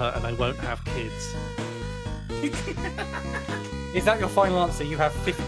and I won't have kids. Is that your final answer? You have 50.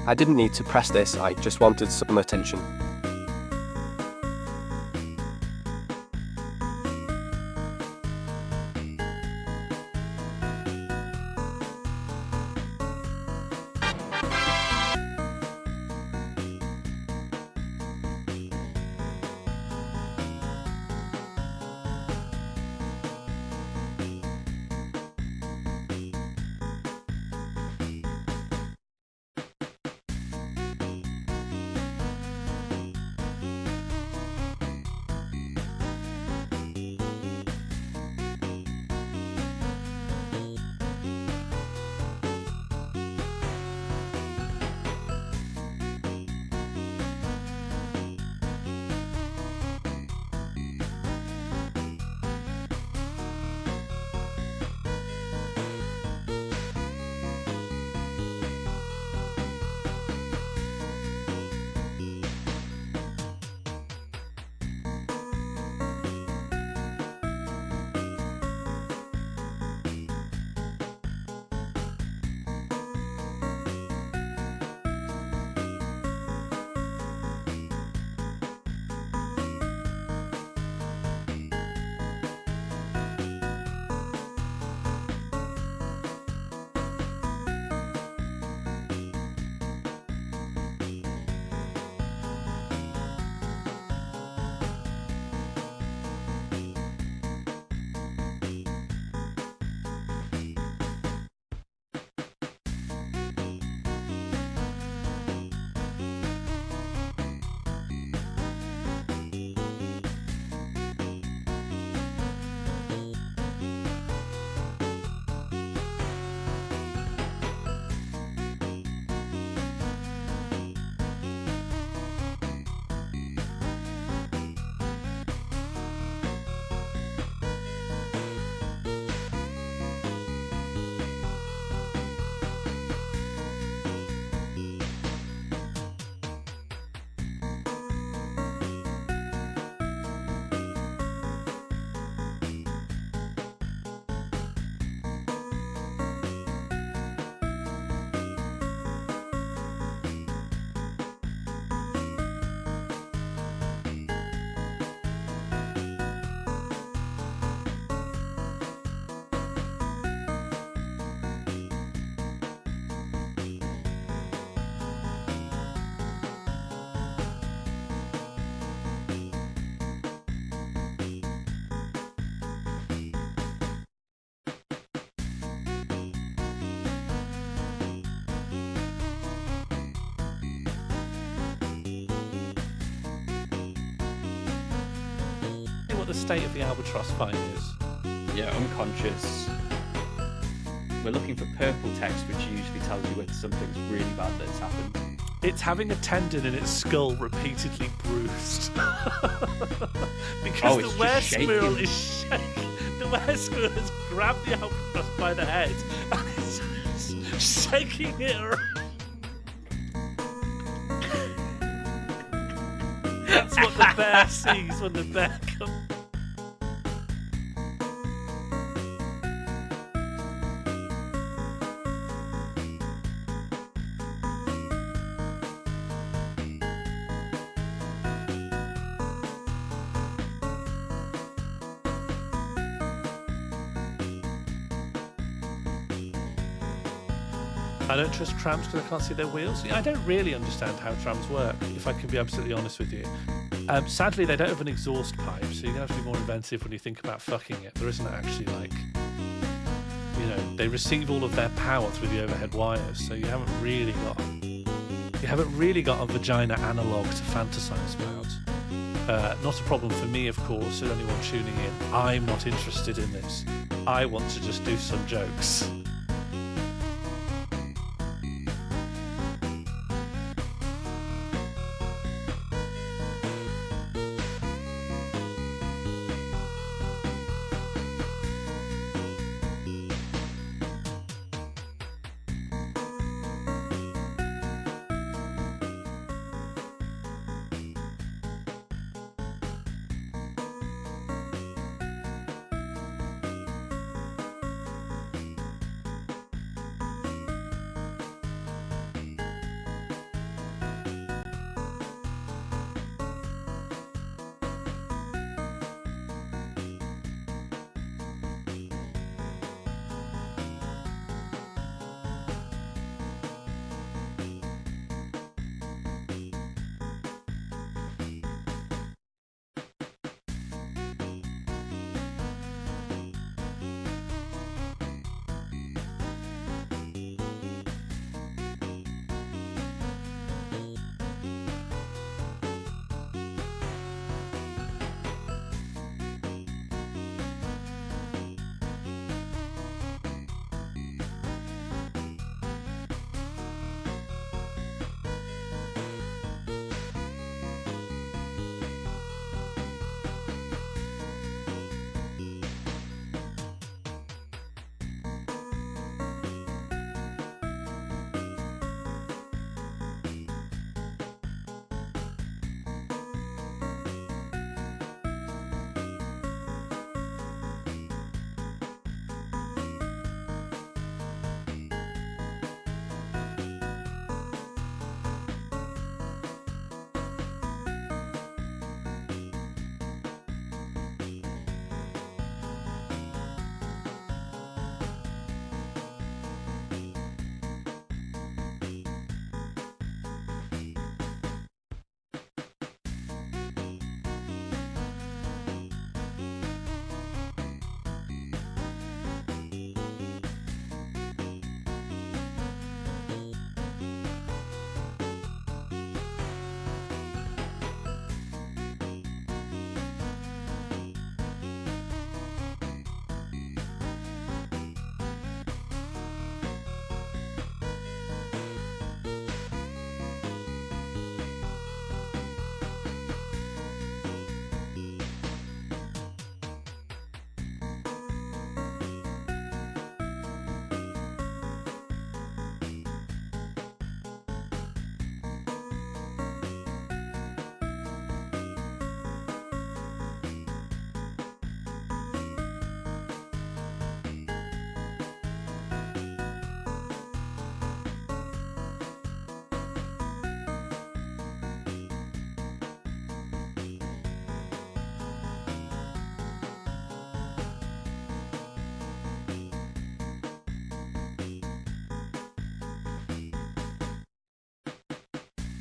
I didn't need to press this, I just wanted some attention. the state of the albatross fight is? Yeah, unconscious. We're looking for purple text, which usually tells you when something's really bad that's happened. It's having a tendon in its skull repeatedly bruised. Because the were-squirrel is shaking. The were-squirrel has grabbed the albatross by the head and is shaking it around. That's what the bear sees when the bear comes. I don't trust trams because I can't see their wheels. I don't really understand how trams work, if I can be absolutely honest with you. Sadly, they don't have an exhaust pipe, so you're going to have to be more inventive when you think about fucking it. There isn't actually, like, you know, they receive all of their power through the overhead wires, so you haven't really got a vagina analogue to fantasize about. Not a problem for me, of course, and anyone tuning in. I'm not interested in this. I want to just do some jokes.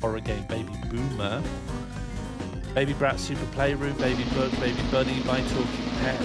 Horror game Baby Boomer, Baby Brat Super Playroom, Baby Bug, Baby Bunny, My Talking Pet.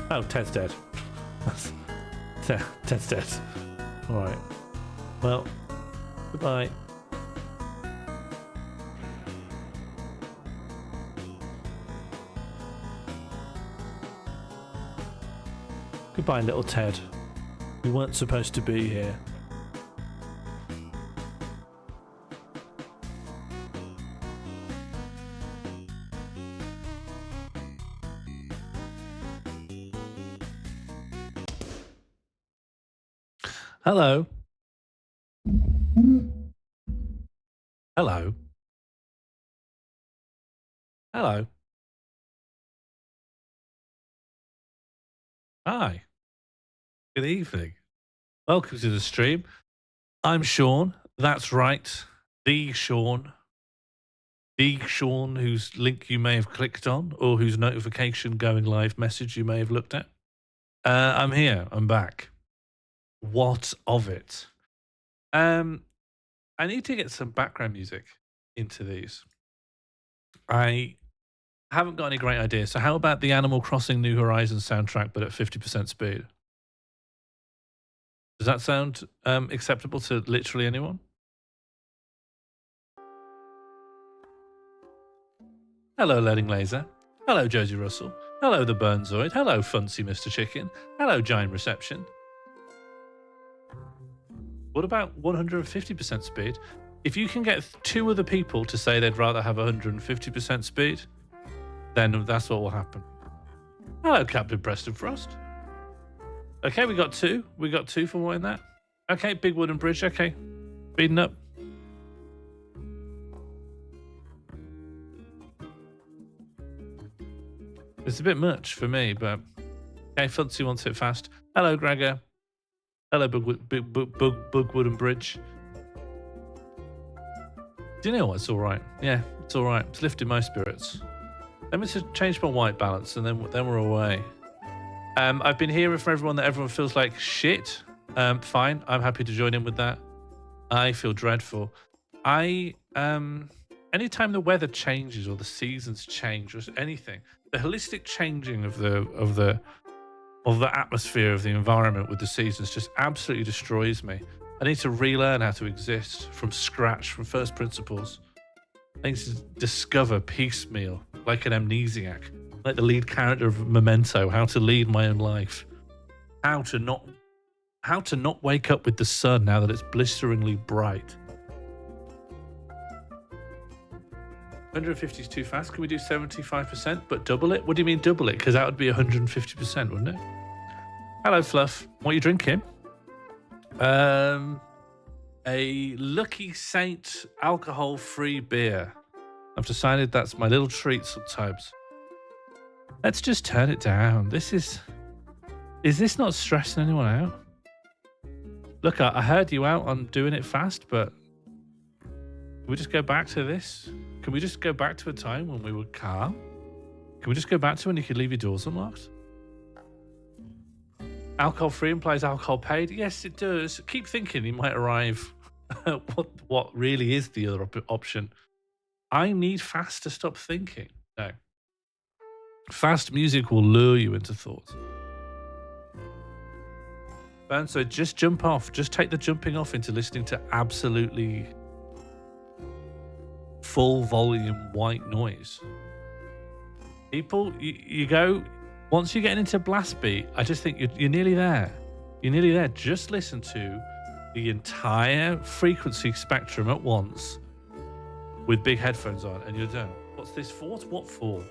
Oh, Ted's dead. Ted's dead. All right. Well, goodbye. Goodbye, little Ted. We weren't supposed to be here. Hello. Hello. Hello. Hi. Good evening. Welcome to the stream. I'm Sean. That's right. The Sean. The Sean whose link you may have clicked on or whose notification going live message you may have looked at. I'm here. I'm back. What of it? I need to get some background music into these. I haven't got any great ideas. So how about the Animal Crossing New Horizons soundtrack, but at 50% speed? Does that sound acceptable to literally anyone? Hello, Leading Laser. Hello, Josie Russell. Hello, the Burnzoid. Hello, Funcy Mr. Chicken. Hello, Giant Reception. What about 150% speed? If you can get 2 other people to say they'd rather have 150% speed, then that's what will happen. Hello, Captain Preston Frost. Okay, we got 2. We got 2 for wanting that. Okay, Big Wooden Bridge. Okay, speeding up. It's a bit much for me, but okay, Funcy wants it fast. Hello, Gregor. Hello, Bug Wooden Bridge. Do you know what? It's all right. Yeah, it's all right. It's lifting my spirits. Let me just change my white balance, and then we're away. I've been hearing from everyone that everyone feels like shit. Fine, I'm happy to join in with that. I feel dreadful. Anytime the weather changes or the seasons change or anything, the holistic changing of the atmosphere of the environment with the seasons just absolutely destroys me. I need to relearn how to exist from scratch, from first principles. I need to discover piecemeal, like an amnesiac, like the lead character of Memento, how to lead my own life. How to not wake up with the sun now that it's blisteringly bright. 150 is too fast. Can we do 75%, but double it? What do you mean double it? Because that would be 150%, wouldn't it? Hello, Fluff. What are you drinking? A Lucky Saint alcohol-free beer. I've decided that's my little treat sometimes. Let's just turn it down. Is this not stressing anyone out? Look, I heard you out on doing it fast, but can we just go back to this? Can we just go back to a time when we were calm? Can we just go back to when you could leave your doors unlocked? Alcohol free implies alcohol paid. Yes, it does. Keep thinking you might arrive at what really is the other option. I need fast to stop thinking. No. Fast music will lure you into thought. And so just jump off. Just take the jumping off into listening to absolutely full volume white noise. People, you go, once you're getting into blast beat, I just think you're nearly there. You're nearly there. Just listen to the entire frequency spectrum at once with big headphones on and you're done. What's this for? What's what for?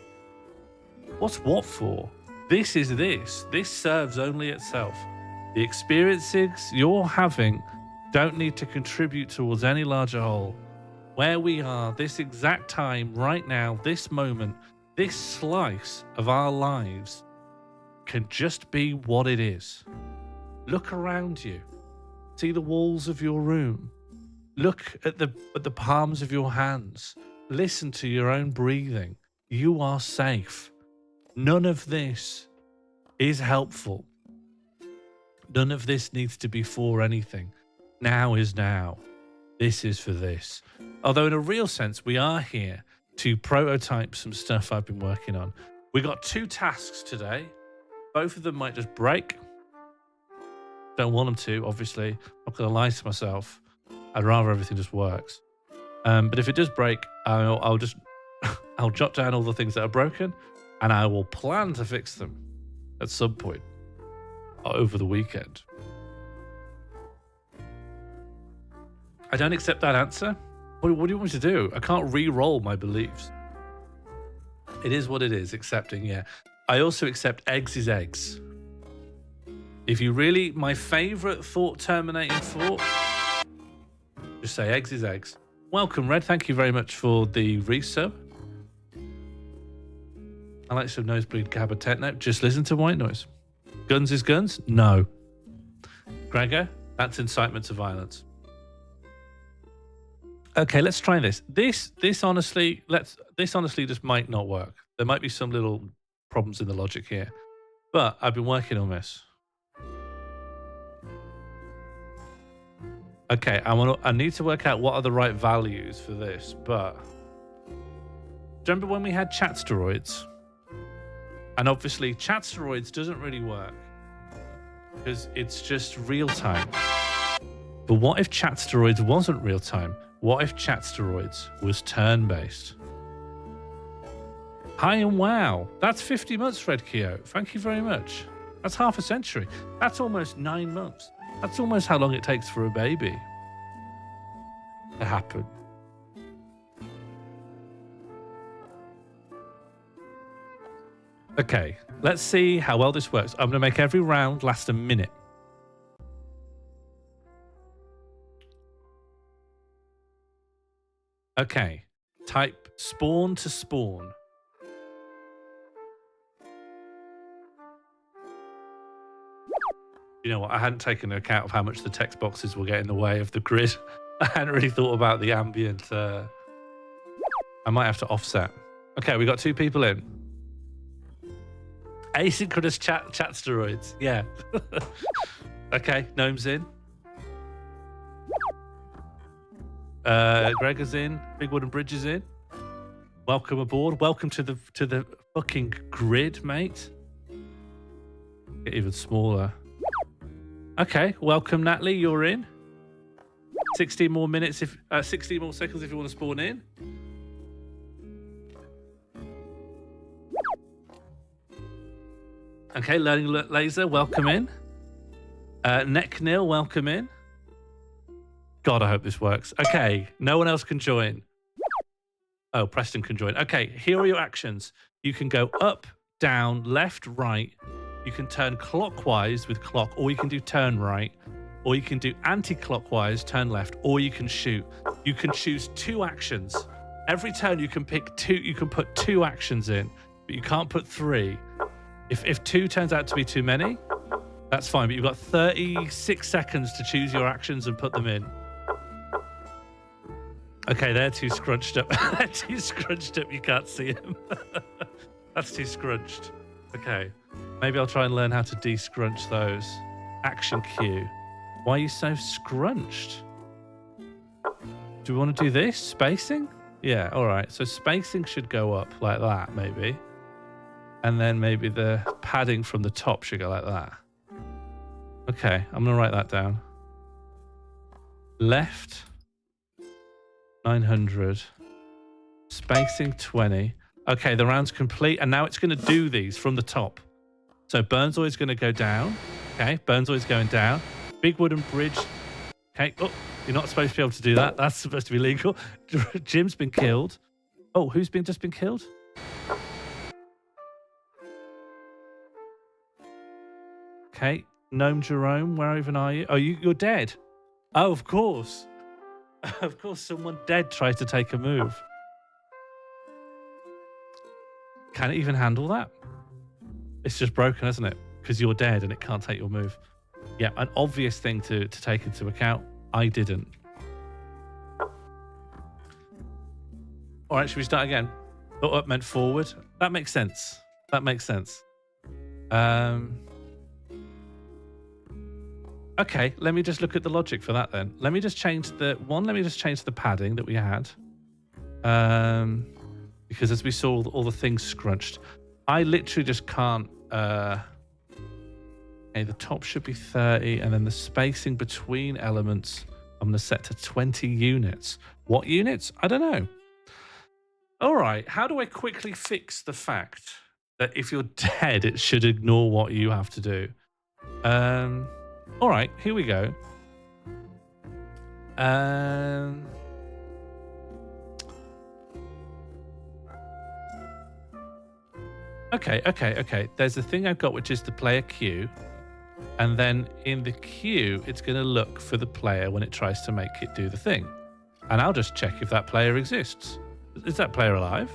What's what for? This is this. This serves only itself. The experiences you're having don't need to contribute towards any larger whole. Where we are, this exact time, right now, this moment, this slice of our lives can just be what it is. Look around you. See the walls of your room. Look at the palms of your hands. Listen to your own breathing. You are safe. None of this is helpful. None of this needs to be for anything. Now is now. This is for this. Although in a real sense, we are here to prototype some stuff I've been working on. We got 2 tasks today. Both of them might just break. Don't want them to, obviously. I'm not going to lie to myself. I'd rather everything just works. But if it does break, I'll just I'll jot down all the things that are broken, and I will plan to fix them at some point over the weekend. I don't accept that answer. What do you want me to do? I can't re-roll my beliefs. It is what it is. Accepting, yeah. I also accept eggs is eggs. If you really, my favorite thought terminating thought, just say eggs is eggs. Welcome, Red. Thank you very much for the resub. I like some Nosebleed Gabba techno. Just listen to white noise. Guns is guns? No. Gregor, that's incitement to violence. Okay, let's try this. This honestly just might not work. There might be some little problems in the logic here, but I've been working on this. Okay, I need to work out what are the right values for this, but remember when we had chat steroids? And obviously chat steroids doesn't really work because it's just real time. But what if chat steroids wasn't real time? What if chat steroids was turn-based? Hi and wow. That's 50 months, Fred Keogh. Thank you very much. That's half a century. That's almost 9 months. That's almost how long it takes for a baby to happen. Okay, let's see how well this works. I'm going to make every round last a minute. Okay, type spawn to spawn. You know what? I hadn't taken account of how much the text boxes will get in the way of the grid. I hadn't really thought about the ambient. I might have to offset. Okay, we got 2 people in. Asynchronous chat steroids. Yeah. Okay, Gnome's in. Gregor's in. Big Wooden Bridge is in. Welcome aboard. Welcome to the fucking grid, mate. Get even smaller. Okay, welcome Natalie. You're in. 16 more minutes 16 more seconds if you want to spawn in. Okay, Learning Laser, welcome in. Neck Nil, welcome in. God, I hope this works. Okay, no one else can join. Oh, Preston can join. Okay, here are your actions. You can go up, down, left, right. You can turn clockwise with clock, or you can do turn right, or you can do anti-clockwise, turn left, or you can shoot. You can choose 2 actions. Every turn you can pick 2, you can put 2 actions in, but you can't put 3. If 2 turns out to be too many, that's fine, but you've got 36 seconds to choose your actions and put them in. Okay, they're too scrunched up. They're too scrunched up, you can't see them. That's too scrunched. Okay, maybe I'll try and learn how to de-scrunch those. Action cue. Why are you so scrunched? Do we want to do this? Spacing? Yeah, all right. So spacing should go up like that, maybe. And then maybe the padding from the top should go like that. Okay, I'm going to write that down. Left, 900. Spacing 20. Okay, the round's complete. And now it's going to do these from the top. So Burnzoid's going to go down. Okay, Burnzoid's going down. Big Wooden Bridge. Okay, oh, you're not supposed to be able to do that. That's supposed to be legal. Jim's been killed. Oh, who's just been killed? Okay, Gnome Jerome, where even are you? Oh, you're dead. Oh, of course. Of course, someone dead tried to take a move. Can it even handle that? It's just broken, isn't it? Because you're dead and it can't take your move. Yeah, an obvious thing to take into account. I didn't. All right, should we start again? Oh, up meant forward. That makes sense. That makes sense. Okay, let me just look at the logic for that then. Let me just change the padding that we had. Because as we saw all the things scrunched, I literally just can't Okay, the top should be 30, and then the spacing between elements, I'm going to set to 20 units. What units? I don't know. All right, how do I quickly fix the fact that if you're dead, it should ignore what you have to do? All right, here we go. Okay. There's a thing I've got, which is the player queue. And then in the queue, it's going to look for the player when it tries to make it do the thing. And I'll just check if that player exists. Is that player alive?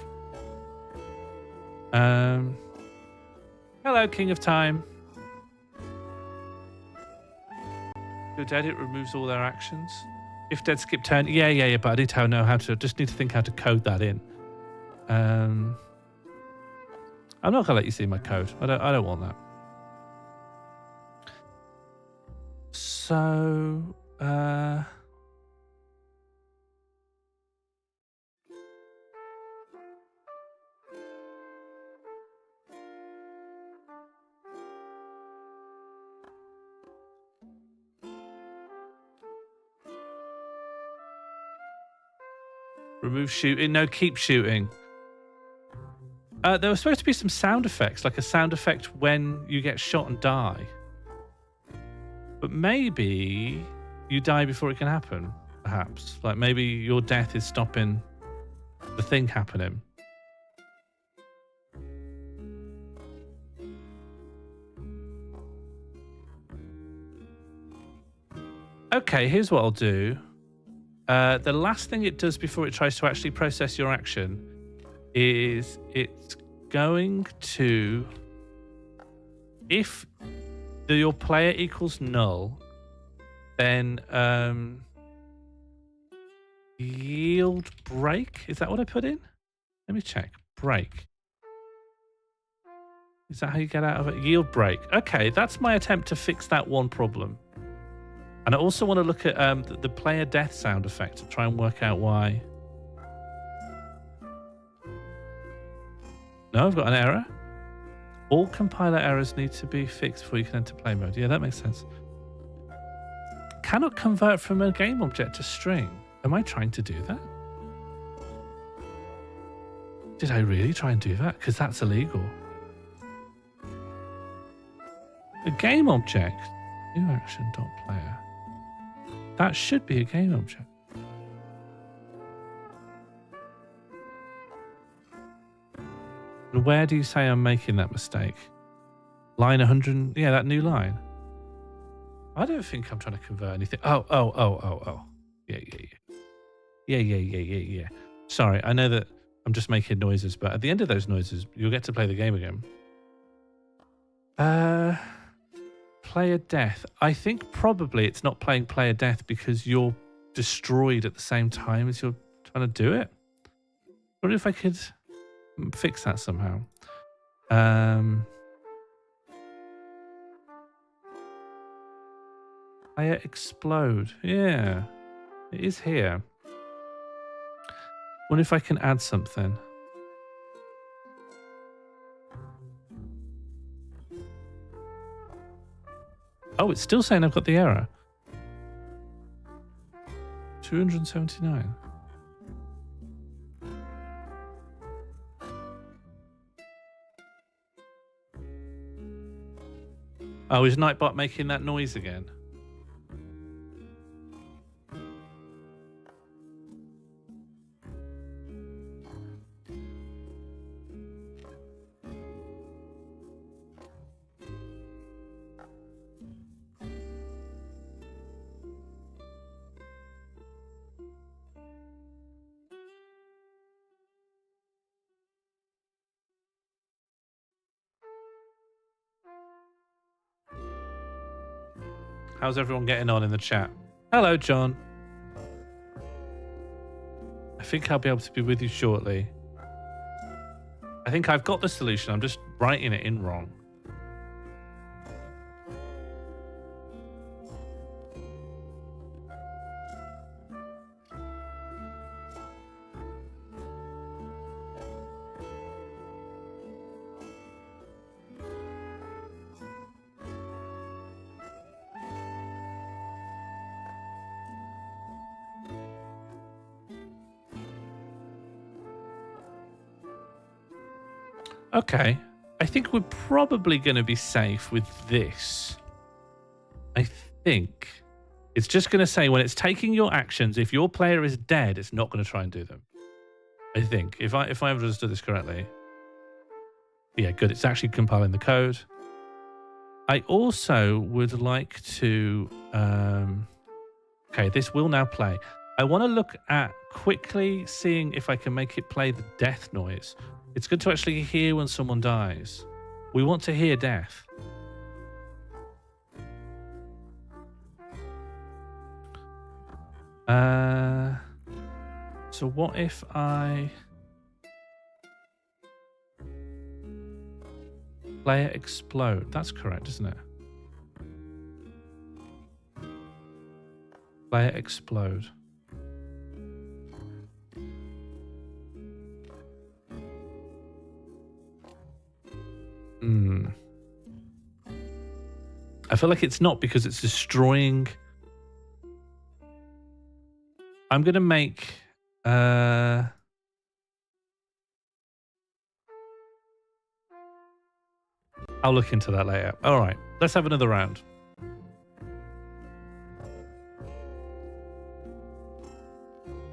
Hello, King of Time. If you're dead, it removes all their actions. If dead, skip turn. Yeah, but I need to know how to. Just need to think how to code that in. I'm not gonna let you see my code. I don't want that. So, remove shooting. No, keep shooting. There was supposed to be some sound effects, like a sound effect when you get shot and die. But maybe you die before it can happen, perhaps. Like maybe your death is stopping the thing happening. Okay, here's what I'll do. The last thing it does before it tries to actually process your action is it's going to, if your player equals null, then yield break. Is that what I put in? Let me check. Break. Is that how you get out of it? Yield break. Okay, that's my attempt to fix that one problem. And I also want to look at the player death sound effect to try and work out why. No, I've got an error. All compiler errors need to be fixed before you can enter play mode. Yeah, that makes sense. Cannot convert from a game object to string. Am I trying to do that? Did I really try and do that? Because that's illegal. A game object. New action.player. That should be a game object. And where do you say I'm making that mistake? Line 100. Yeah, that new line. I don't think I'm trying to convert anything. Oh. Yeah. Sorry, I know that I'm just making noises, but at the end of those noises, you'll get to play the game again. Player death. I think probably it's not playing player death because you're destroyed at the same time as you're trying to do it. I wonder if I could fix that somehow. Player explode. Yeah, it is here. Wonder if I can add something. Oh, it's still saying I've got the error. 279. Oh, is Nightbot making that noise again? How's everyone getting on in the chat? Hello, John. I think I'll be able to be with you shortly. I think I've got the solution. I'm just writing it in wrong. Okay. I think we're probably going to be safe with this. I think it's just going to say when it's taking your actions, if your player is dead, it's not going to try and do them. I think if I understood this correctly. Yeah, good. It's actually compiling the code. I also would like to. Okay, this will now play. I want to look at quickly seeing if I can make it play the death noise. It's good to actually hear when someone dies. We want to hear death. So what if I player explode? That's correct, isn't it? Player explode. I feel like it's not because it's destroying. I'm going to make... I'll look into that later. All right, let's have another round.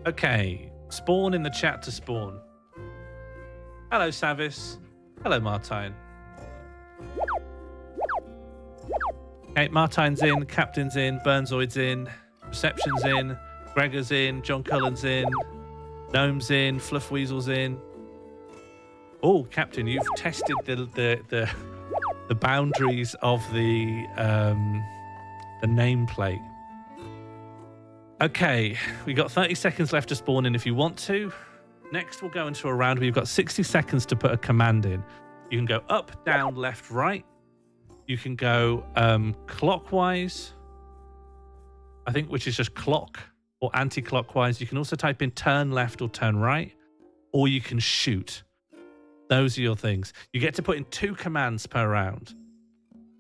Okay, spawn in the chat to spawn. Hello, Savis. Hello, Martine. Okay, Martine's in, Captain's in, Burnzoid's in, Reception's in, Gregor's in, John Cullen's in, Gnome's in, Fluffweasel's in. Oh, Captain, you've tested the boundaries of the nameplate. Okay, we got 30 seconds left to spawn in if you want to. Next, we'll go into a round where you've got 60 seconds to put a command in. You can go up, down, left, right. You can go clockwise, I think, which is just clock, or anti-clockwise. You can also type in turn left or turn right, or you can shoot. Those are your things. You get to put in 2 commands per round.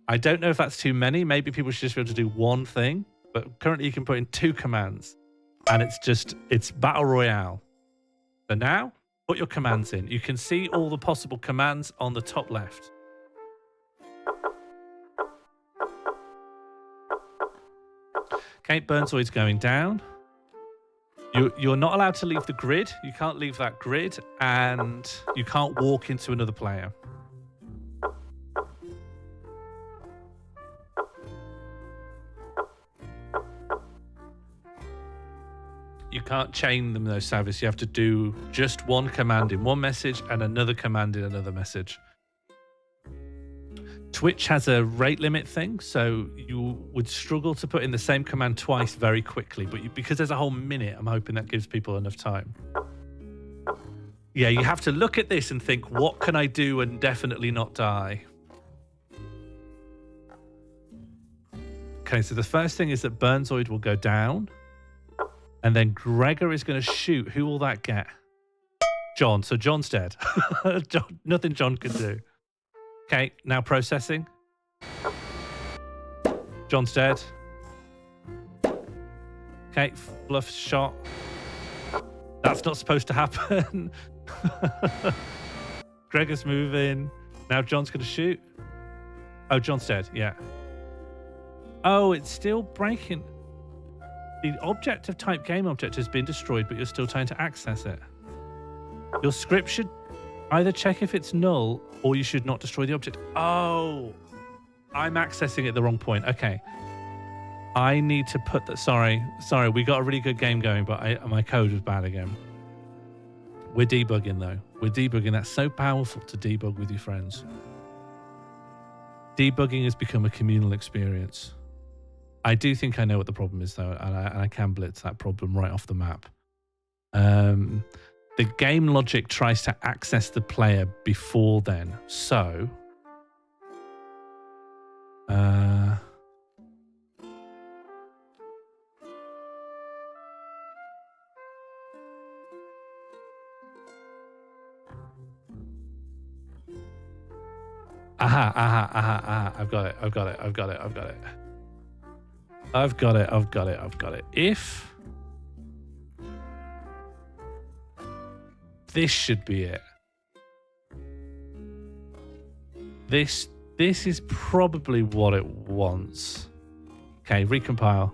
I don't know if that's too many. Maybe people should just be able to do one thing, but currently you can put in 2 commands, and it's Battle Royale. So now, put your commands in. You can see all the possible commands on the top left. Okay, Burnzoid's going down. You're not allowed to leave the grid. You can't leave that grid, and you can't walk into another player. You can't chain them though, Savis. You have to do just one command in one message and another command in another message. Twitch has a rate limit thing, so you would struggle to put in the same command twice very quickly. But because there's a whole minute, I'm hoping that gives people enough time. Yeah, you have to look at this and think, what can I do and definitely not die? Okay, so the first thing is that Burnzoid will go down. And then Gregor is going to shoot. Who will that get? John. So John's dead. John, nothing John can do. Okay, now processing. John's dead. Okay, Fluff shot. That's not supposed to happen. Gregor's moving. Now John's going to shoot. Oh, John's dead. Yeah. Oh, it's still breaking. The object of type game object has been destroyed, but you're still trying to access it. Your script should either check if it's null or you should not destroy the object. Oh, I'm accessing it at the wrong point. Okay. I need to put that. Sorry. We got a really good game going, but my code was bad again. We're debugging though. We're debugging. That's so powerful to debug with your friends. Debugging has become a communal experience. I do think I know what the problem is, though, and I can blitz that problem right off the map. The game logic tries to access the player before then. So, aha. I've got it. If this should be it. This is probably what it wants. Okay, recompile.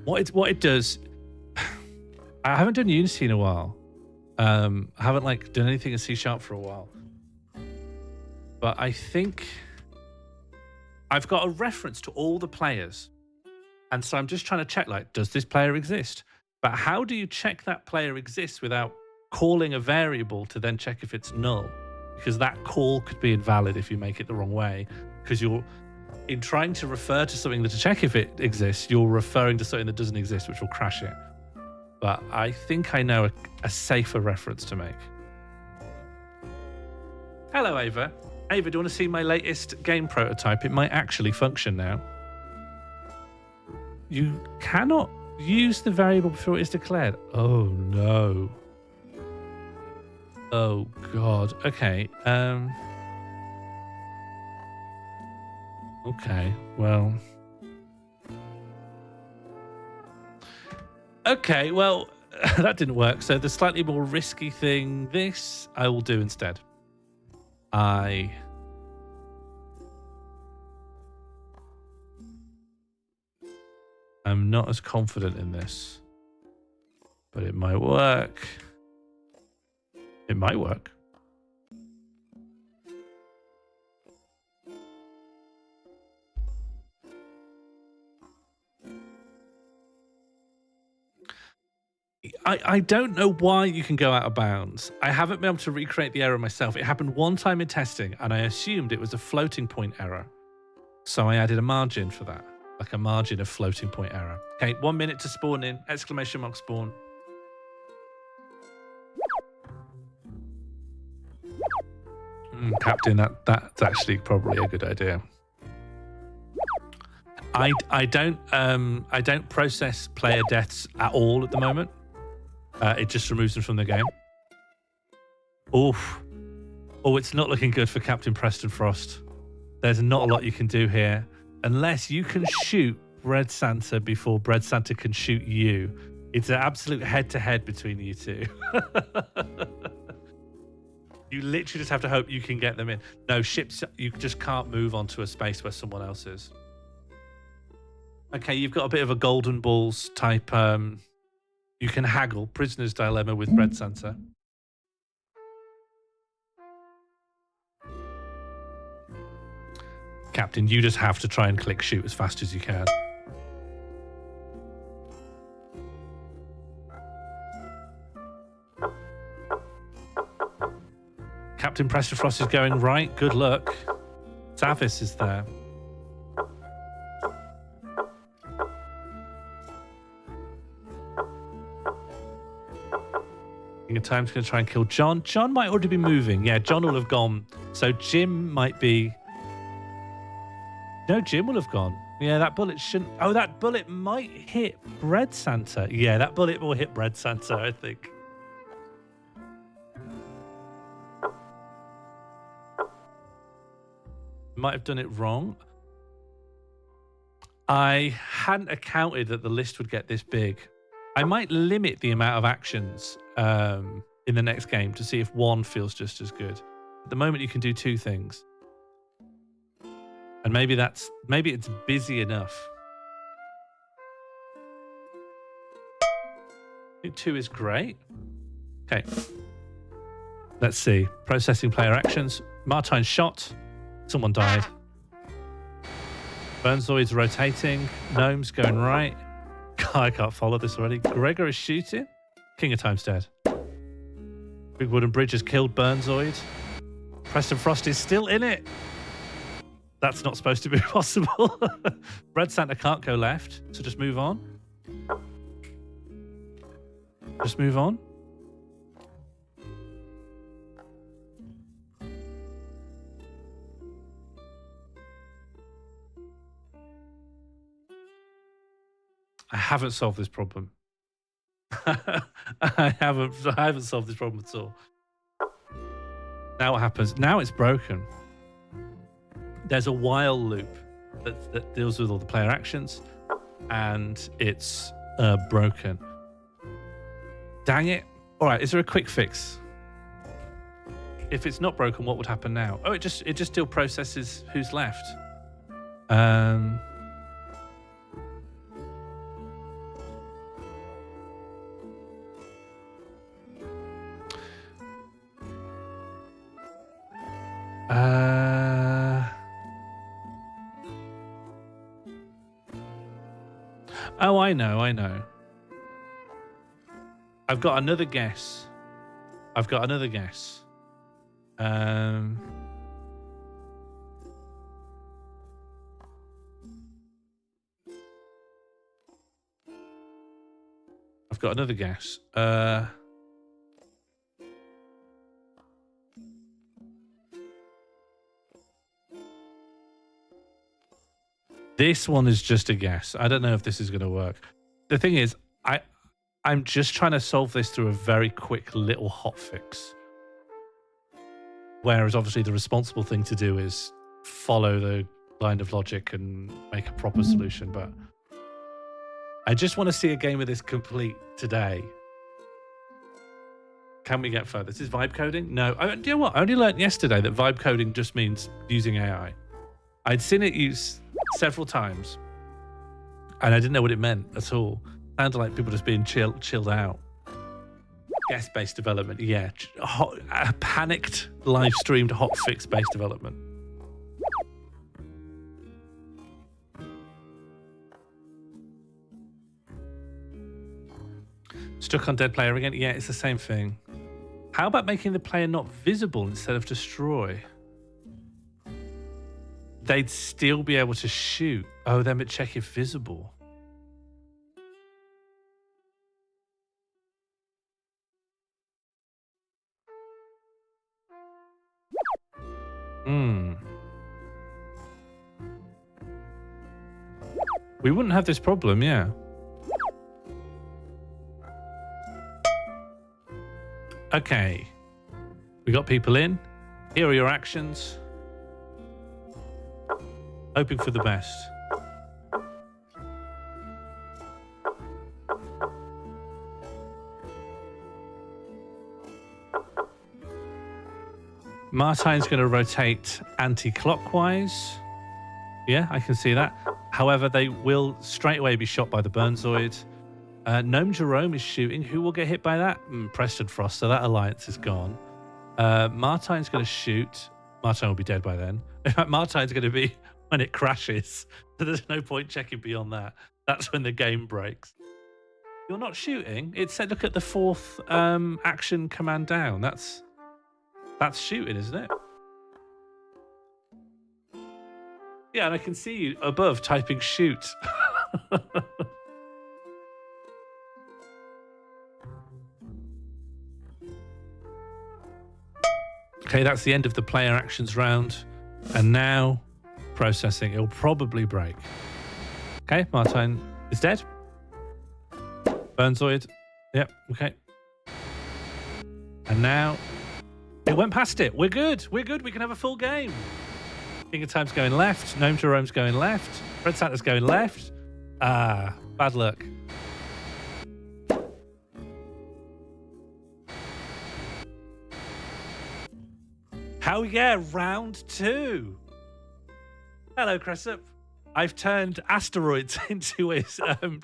What it does, I haven't done Unity in a while. I haven't like done anything in C# for a while. But I think I've got a reference to all the players. And so I'm just trying to check, like, does this player exist? But how do you check that player exists without calling a variable to then check if it's null? Because that call could be invalid if you make it the wrong way. Because you're, in trying to refer to something to check if it exists, you're referring to something that doesn't exist, which will crash it. But I think I know a safer reference to make. Hello, Ava. Ava, do you want to see my latest game prototype? It might actually function now. You cannot use the variable before it is declared. Oh, no. Oh, God. Okay. Okay, well... Okay, well, that didn't work. So the slightly more risky thing, this I will do instead. I'm not as confident in this, but it might work. It might work. I don't know why you can go out of bounds. I haven't been able to recreate the error myself. It happened one time in testing, and I assumed it was a floating point error. So I added a margin for that, like a margin of floating point error. Okay, 1 minute to spawn in, exclamation mark spawn. Captain, that's actually probably a good idea. I don't process player deaths at all at the moment. It just removes them from the game. Oof. Oh, it's not looking good for Captain Preston Frost. There's not a lot you can do here. Unless you can shoot Bread Santa before Bread Santa can shoot you. It's an absolute head-to-head between you two. You literally just have to hope you can get them in. No, ships, you just can't move onto a space where someone else is. Okay, you've got a bit of a golden balls type... you can haggle. Prisoner's dilemma with Bread Santa. Captain, you just have to try and click shoot as fast as you can. Captain Preston Frost is going right. Good luck. Tavis is there. Time's going to try and kill John. John might already be moving. Yeah, John will have gone. So Jim might be... No, Jim will have gone. Yeah, that bullet shouldn't... Oh, that bullet might hit Bread Santa. Yeah, that bullet will hit Bread Santa, I think. Might have done it wrong. I hadn't accounted that the list would get this big. I might limit the amount of actions in the next game to see if one feels just as good. At the moment, you can do two things. And maybe it's busy enough. I think 2 is great. Okay. Let's see. Processing player actions. Martine shot. Someone died. Burnzoid's rotating. Gnome's going right. I can't follow this already. Gregor is shooting. King of Time's dead. Big Wooden Bridge has killed Burnzoid. Preston Frost is still in it. That's not supposed to be possible. Bread Santa can't go left, so just move on. Just move on. I haven't solved this problem. I haven't solved this problem at all. Now what happens? Now it's broken. There's a while loop that deals with all the player actions, and it's broken. Dang it. All right, is there a quick fix? if it's not broken, what would happen now? Oh, it just still processes who's left. Oh, I know. I've got another guess. I've got another guess. This one is just a guess. I don't know if this is going to work. The thing is, I'm just trying to solve this through a very quick little hotfix. Whereas obviously the responsible thing to do is follow the line of logic and make a proper solution. But I just want to see a game of this complete today. Can we get further? This is vibe coding? No. Do you know what? I only learned yesterday that vibe coding just means using AI. I'd seen it used several times, and I didn't know what it meant at all. Sounded like people just being chilled out. Guest-based development, yeah. A panicked, live-streamed hotfix-based development. Stuck on dead player again? Yeah, it's the same thing. How about making the player not visible instead of destroy? They'd still be able to shoot. Oh, then but check if visible. We wouldn't have this problem, yeah. Okay. We got people in. Here are your actions. Hoping for the best. Martine's going to rotate anti-clockwise. Yeah, I can see that. However, they will straight away be shot by the Burnzoid. Gnome Jerome is shooting. Who will get hit by that? Preston Frost. So that alliance is gone. Martine's going to shoot. Martine will be dead by then. In fact, Martine's going to be when it crashes. So there's no point checking beyond that. That's when the game breaks. You're not shooting. It said, look at the fourth action command down. That's shooting, isn't it? Yeah, and I can see you above typing shoot. Okay, that's the end of the player actions round. And now, processing. It'll probably break. Okay, Martine is dead. Burnzoid. Yep, okay. And now, it went past it. We're good. We're good. We can have a full game. King of Time's going left. Gnome Jerome's going left. Red Santa's going left. Ah, bad luck. Hell yeah, round 2. Hello, Cressup. I've turned Asteroids into a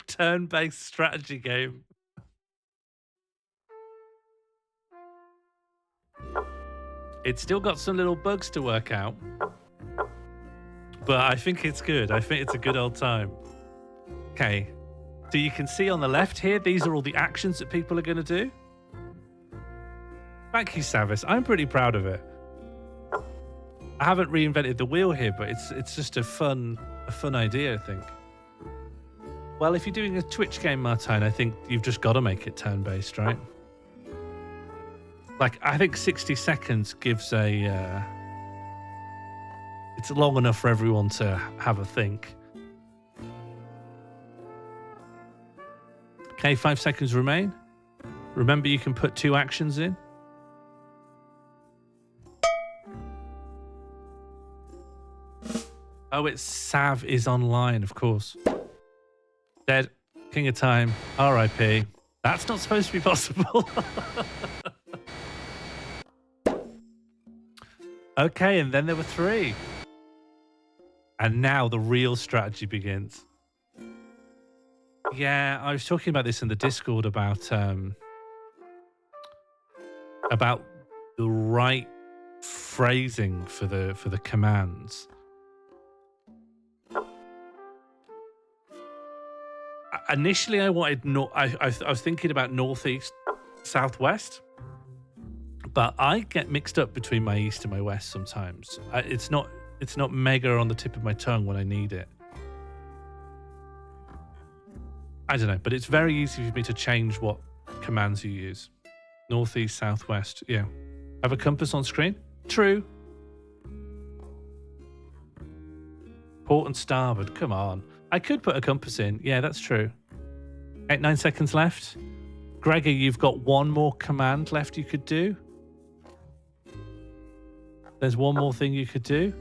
turn-based strategy game. It's still got some little bugs to work out. But I think it's good. I think it's a good old time. Okay. So you can see on the left here, these are all the actions that people are going to do. Thank you, Savis. I'm pretty proud of it. I haven't reinvented the wheel here, but it's just a fun idea, I think. Well, if you're doing a Twitch game, Martine, I think you've just got to make it turn-based, right? Like, I think 60 seconds gives a... it's long enough for everyone to have a think. Okay, 5 seconds remain. Remember, you can put 2 actions in. Oh, it's Sav is online, of course. Dead. King of Time. R.I.P. That's not supposed to be possible. Okay, and then there were 3. And now the real strategy begins. Yeah, I was talking about this in the Discord about the right phrasing for the commands. Initially, I wanted I was thinking about northeast, southwest, but I get mixed up between my east and my west sometimes. It's not mega on the tip of my tongue when I need it. I don't know, but it's very easy for me to change what commands you use. Northeast, southwest, yeah. Have a compass on screen? True. Port and starboard, come on. I could put a compass in. Yeah, that's true. 9 seconds left. Gregor, you've got one more command left you could do. There's one more thing you could do.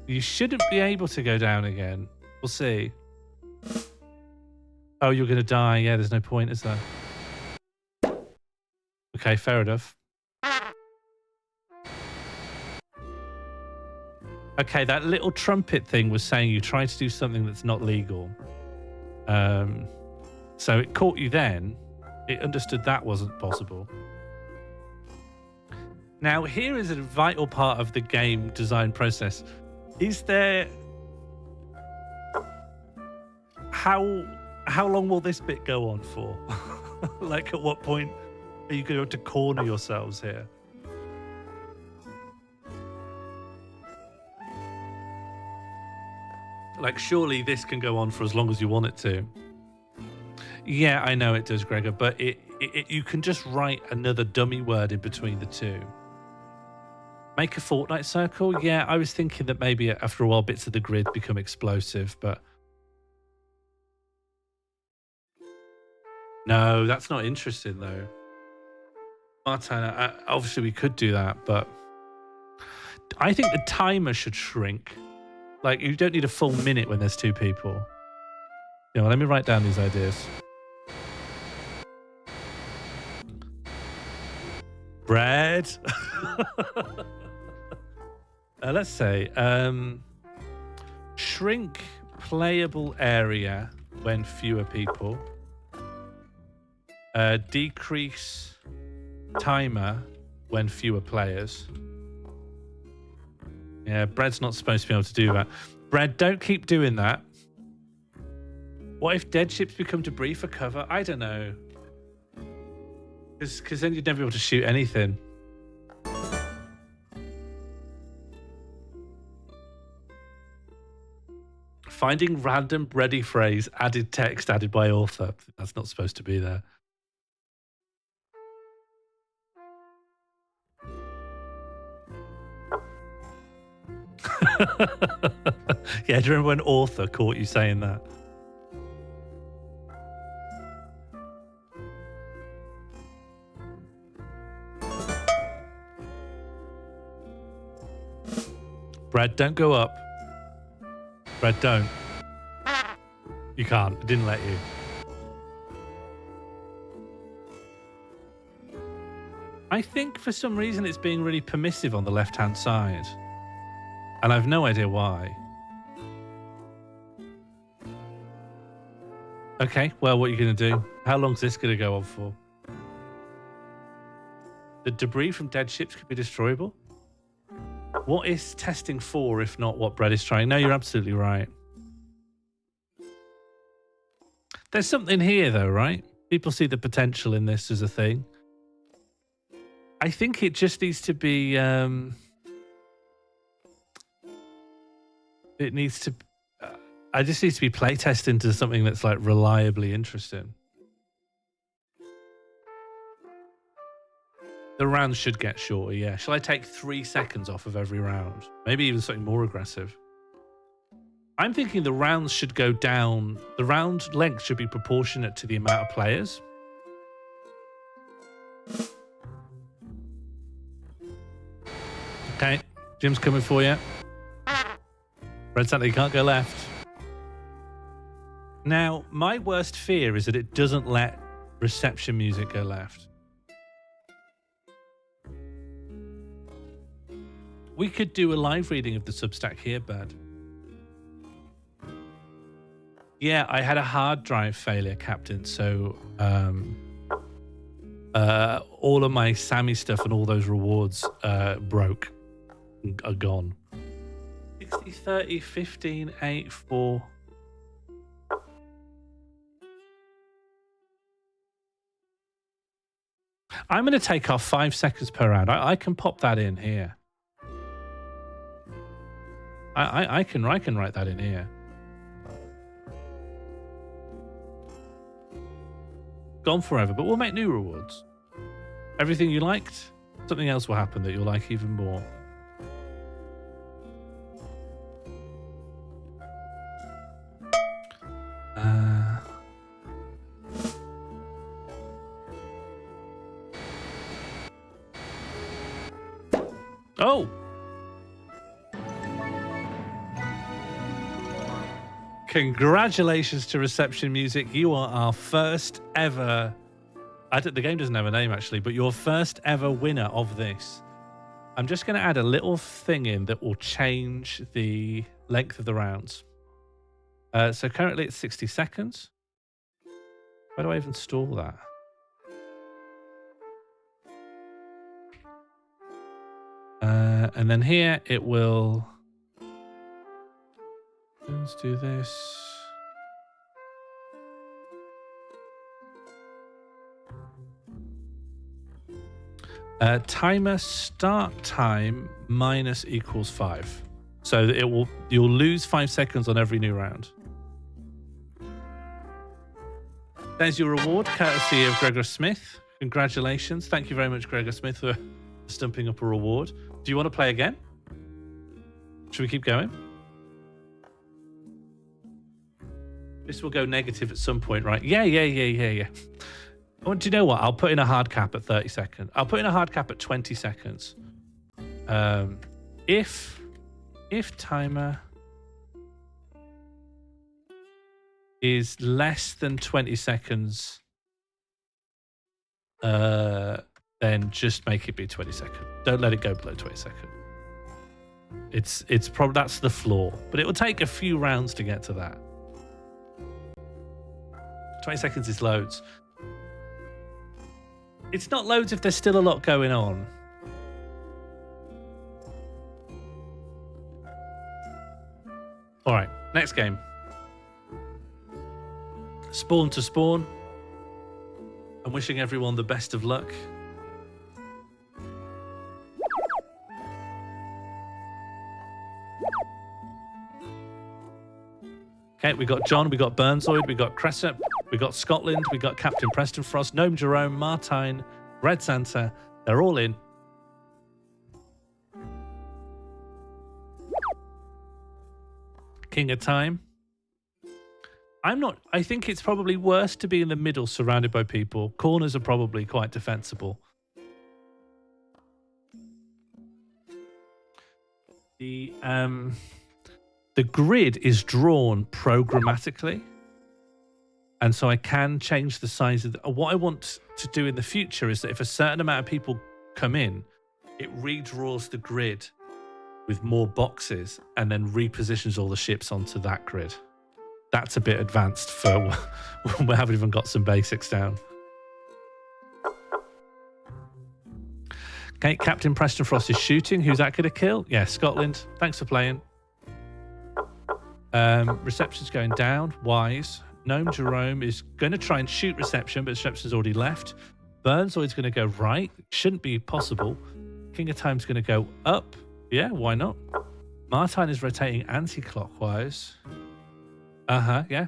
You shouldn't be able to go down again. We'll see. Oh, you're going to die. Yeah, there's no point, is there? Okay, fair enough. Okay, that little trumpet thing was saying you tried to do something that's not legal. So it caught you then. It understood that wasn't possible. Now, here is a vital part of the game design process. Is there... How long will this bit go on for? Like, at what point are you going to corner yourselves here? Like, surely this can go on for as long as you want it to. Yeah, I know it does, Gregor, but you can just write another dummy word in between the two. Make a Fortnite circle? Yeah, I was thinking that maybe after a while bits of the grid become explosive, but... No, that's not interesting, though. Martin, obviously we could do that, but... I think the timer should shrink. Like, you don't need a full minute when there's 2 people. You know, let me write down these ideas. Bread. Let's say shrink playable area when fewer people. Decrease timer when fewer players. Yeah, Bread's not supposed to be able to do that. Bread, don't keep doing that. What if dead ships become debris for cover? I don't know. Because then you'd never be able to shoot anything. Finding random ready phrase, added text added by author. That's not supposed to be there. Yeah, do you remember when author caught you saying that? Brad, don't go up. Brad, don't. You can't. I didn't let you. I think for some reason it's being really permissive on the left-hand side. And I've no idea why. Okay, well, what are you going to do? How long's this going to go on for? The debris from dead ships could be destroyable? What is testing for, if not what Brad is trying? No, you're absolutely right. There's something here, though, right? People see the potential in this as a thing. I think it just needs to be... It needs to... I just need to be playtested into something that's, like, reliably interesting. The rounds should get shorter, yeah. Shall I take 3 seconds off of every round? Maybe even something more aggressive. I'm thinking the rounds should go down. The round length should be proportionate to the amount of players. Okay, Jim's coming for you. Red Santa, you can't go left. Now, my worst fear is that it doesn't let reception music go left. We could do a live reading of the Substack here, Bud. Yeah, I had a hard drive failure, Captain. So all of my Sammy stuff and all those rewards broke, are gone. 60, 30, 15, 8, 4. I'm going to take off 5 seconds per round. I can pop that in here. I can write that in here. Gone forever, but we'll make new rewards. Everything you liked, something else will happen that you'll like even more. Oh! Congratulations to Reception Music. You are our first ever... the game doesn't have a name, actually, but your first ever winner of this. I'm just going to add a little thing in that will change the length of the rounds. So currently it's 60 seconds. Why do I even store that? And then here it will... Let's do this. Timer start time minus equals 5. So that you'll lose 5 seconds on every new round. There's your reward, courtesy of Gregor Smith. Congratulations. Thank you very much, Gregor Smith, for stumping up a reward. Do you want to play again? Should we keep going? This will go negative at some point, right? Yeah. Oh, do you know what? I'll put in a hard cap at 30 seconds. I'll put in a hard cap at 20 seconds. If timer is less than 20 seconds, then just make it be 20 seconds. Don't let it go below 20 seconds. It's probably that's the floor, but it will take a few rounds to get to that. 20 seconds is loads. It's not loads if there's still a lot going on. All right, next game. Spawn to spawn. I'm wishing everyone the best of luck. Okay, we got John, we got Burnzoid, we got Cressop, we got Scotland, we got Captain Preston Frost, Gnome Jerome, Martine, Red Santa. They're all in. King of Time. I think it's probably worse to be in the middle surrounded by people. Corners are probably quite defensible. The grid is drawn programmatically. And so I can change the size of what I want to do in the future is that if a certain amount of people come in, it redraws the grid with more boxes and then repositions all the ships onto that grid. That's a bit advanced for when we haven't even got some basics down. Okay, Captain Preston Frost is shooting. Who's that going to kill? Yeah, Scotland. Thanks for playing. Reception's going down. Wise. Gnome Jerome is going to try and shoot Reception, but Reception's already left. Burnzoid's going to go right. Shouldn't be possible. King of Time's going to go up. Yeah, why not? Martine is rotating anti-clockwise. Yeah.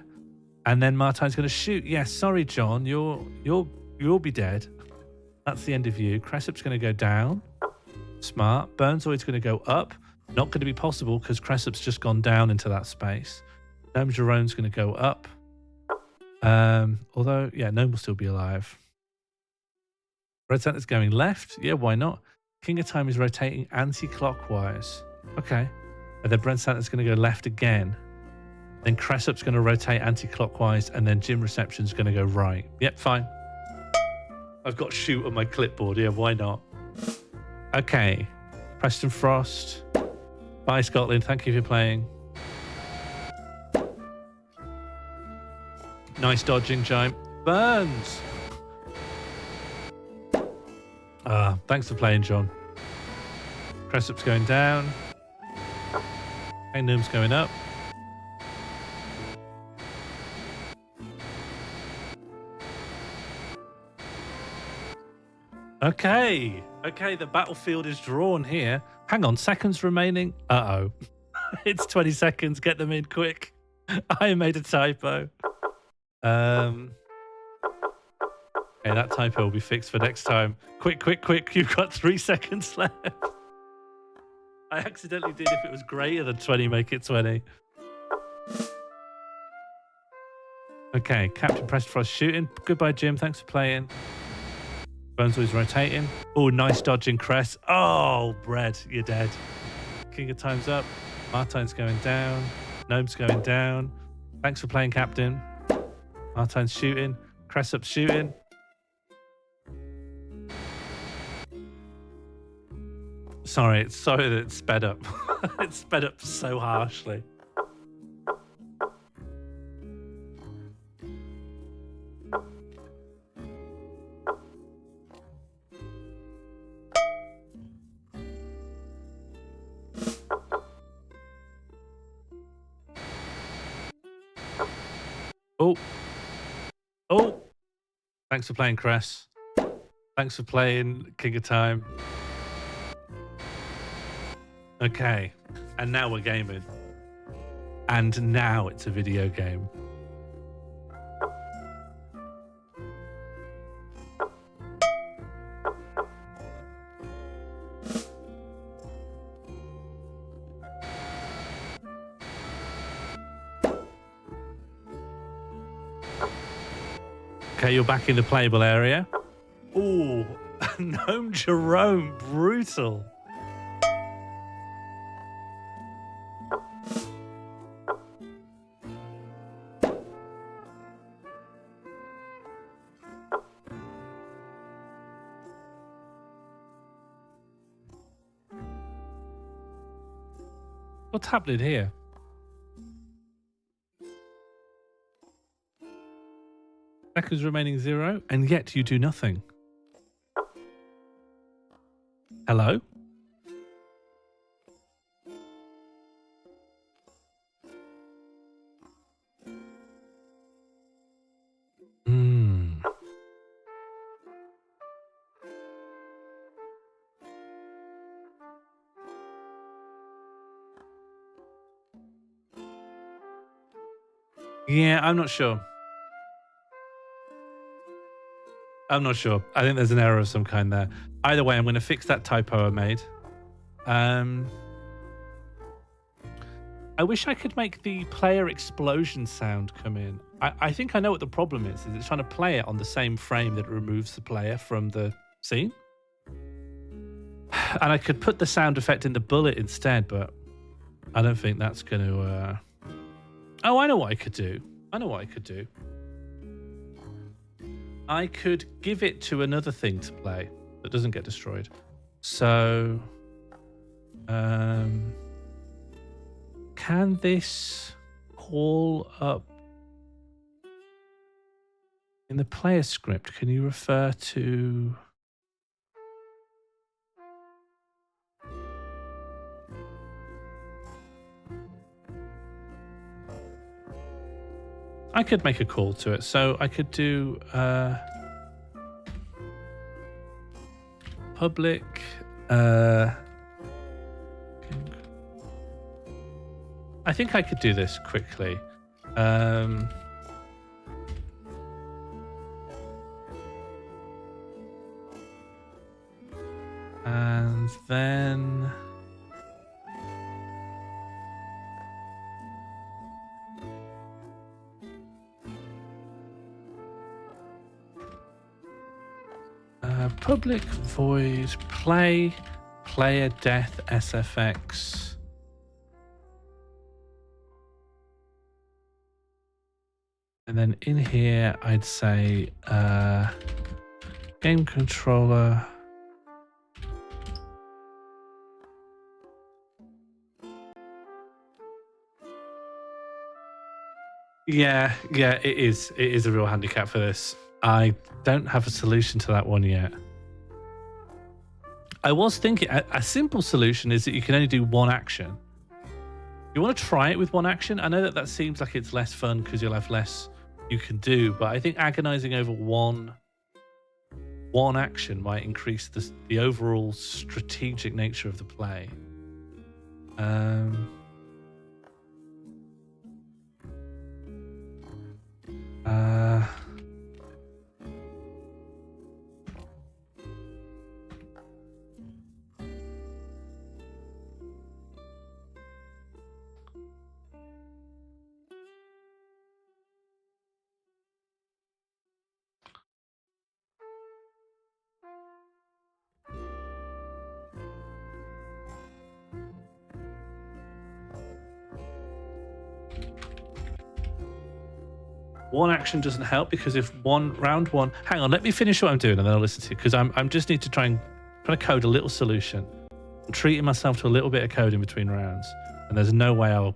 And then Martine's going to shoot. Yeah, sorry, John. You'll be dead. That's the end of you. Cressop's going to go down. Smart. Burnzoid's going to go up. Not going to be possible because Cressop's just gone down into that space. Gnome Jerome's going to go up. Although, yeah, Gnome will still be alive. Red Santa's going left. Yeah, why not? King of Time is rotating anti-clockwise. Okay. And then Red Santa's going to go left again. Then Cressop's going to rotate anti-clockwise, and then Jim Reception's going to go right. Yep, fine. I've got shoot on my clipboard. Yeah, why not? Okay. Preston Frost. Bye, Scotland. Thank you for playing. Nice dodging, Giant. Burns. Thanks for playing, John. Cressup's going down. Kingdom's going up. Okay, the battlefield is drawn here. Hang on, seconds remaining. Uh-oh. It's 20 seconds. Get them in quick. I made a typo. Okay, that typo will be fixed for next time. Quick. You've got 3 seconds left. I accidentally did if it was greater than 20, make it 20. Okay, Captain Prestfrost shooting. Goodbye, Jim. Thanks for playing. Bonesaw rotating. Oh, nice dodging, Cress. Oh, Bread, you're dead. King of Time's up. Martine's going down. Gnome's going down. Thanks for playing, Captain. Martine's shooting. Cressup's shooting. Sorry that it's sped up. It's sped up so harshly. Oh. Thanks for playing, Cress. Thanks for playing, King of Time. Okay, and now we're gaming. And now it's a video game. Okay, you're back in the playable area. Ooh, Gnome Jerome, brutal. What's happening here? Seconds remaining 0, and yet you do nothing. Hello? Yeah, I'm not sure. I think there's an error of some kind there. Either way, I'm going to fix that typo I made. I wish I could make the player explosion sound come in. I think I know what the problem is it's trying to play it on the same frame that removes the player from the scene. And I could put the sound effect in the bullet instead, but I don't think that's going to... Oh, I know what I could do. I could give it to another thing to play that doesn't get destroyed. So, can this call up in the player script? Can you refer to... I could make a call to it. So I could do public I think I could do this quickly. And then public void play player death SFX. And then in here I'd say game controller Yeah, it is. It is a real handicap for this. I don't have a solution to that one yet. I was thinking a simple solution is that you can only do one action. You want to try it with one action? I know that seems like it's less fun because you'll have less you can do, but I think agonizing over one action might increase the overall strategic nature of the play. One action doesn't help because if round one, hang on, let me finish what I'm doing and then I'll listen to you because I'm just need to trying to code a little solution. I'm treating myself to a little bit of code in between rounds, and there's no way I'll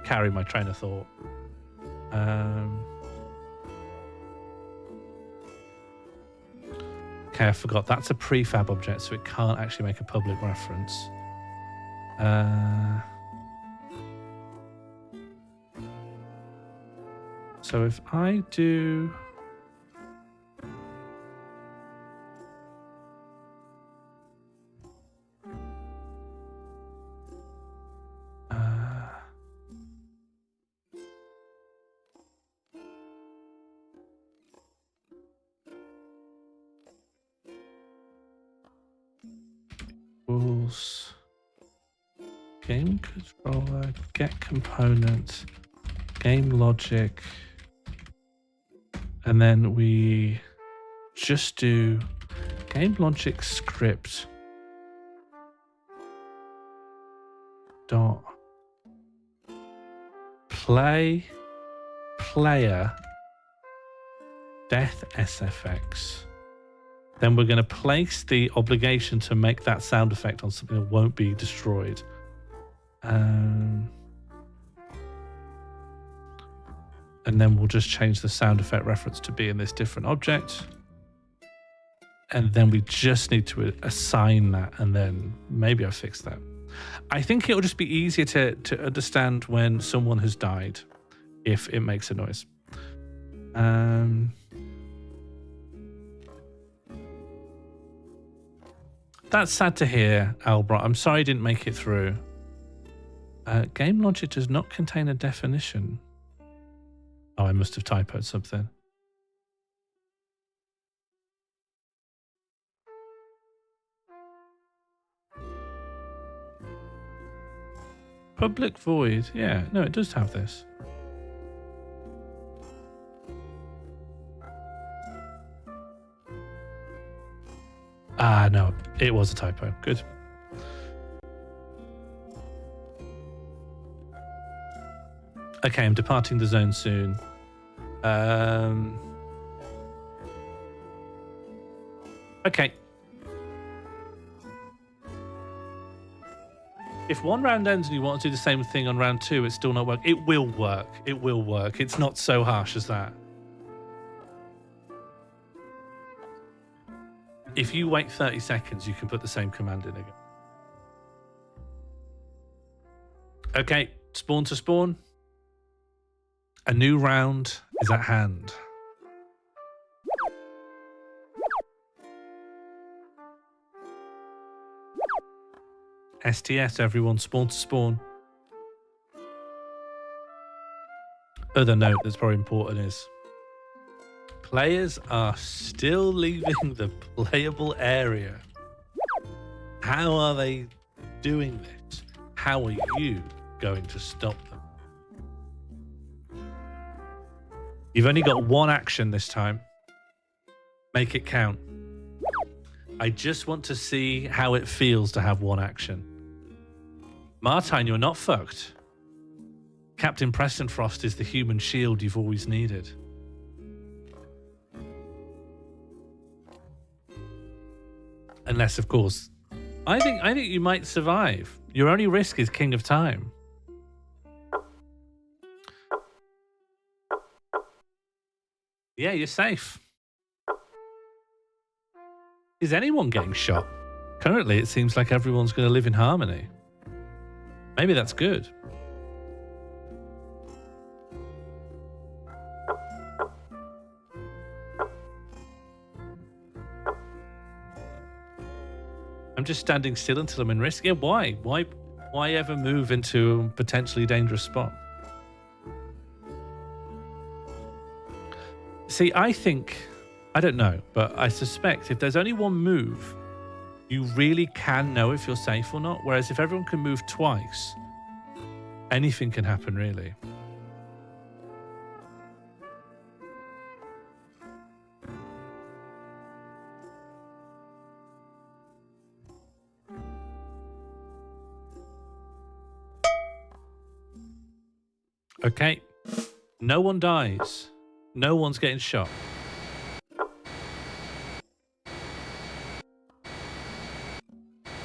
carry my train of thought. Okay, I forgot. That's a prefab object, so it can't actually make a public reference. So if I do... rules, game controller, get component, game logic, and then we just do game logic script dot play player death SFX. Then we're going to place the obligation to make that sound effect on something that won't be destroyed. And then we'll just change the sound effect reference to be in this different object. And then we just need to assign that, and then maybe I'll fix that. I think it'll just be easier to understand when someone has died if it makes a noise. That's sad to hear, Albert. I'm sorry I didn't make it through. Game logic does not contain a definition. Oh, I must have typoed something. Public void. Yeah, no, it does have this. Ah, no, it was a typo. Good. Okay, I'm departing the zone soon. Okay. If one round ends and you want to do the same thing on round two, it's still not work. It will work. It will work. It's not so harsh as that. If you wait 30 seconds, you can put the same command in again. Okay, spawn to spawn. A new round is at hand. STS, everyone, spawn to spawn. Other note that's very important is players are still leaving the playable area. How are they doing this? How are you going to stop them? You've only got one action this time. Make it count. I just want to see how it feels to have one action. Martine, you're not fucked. Captain Preston Frost is the human shield you've always needed. Unless, of course, I think you might survive. Your only risk is King of Time. Yeah, you're safe. Is anyone getting shot? Currently, it seems like everyone's going to live in harmony. Maybe that's good. I'm just standing still until I'm in risk. Yeah, why? Why ever move into a potentially dangerous spot? See, I don't know, but I suspect if there's only one move, you really can know if you're safe or not. Whereas if everyone can move twice, anything can happen, really. Okay. No one dies. No one's getting shot.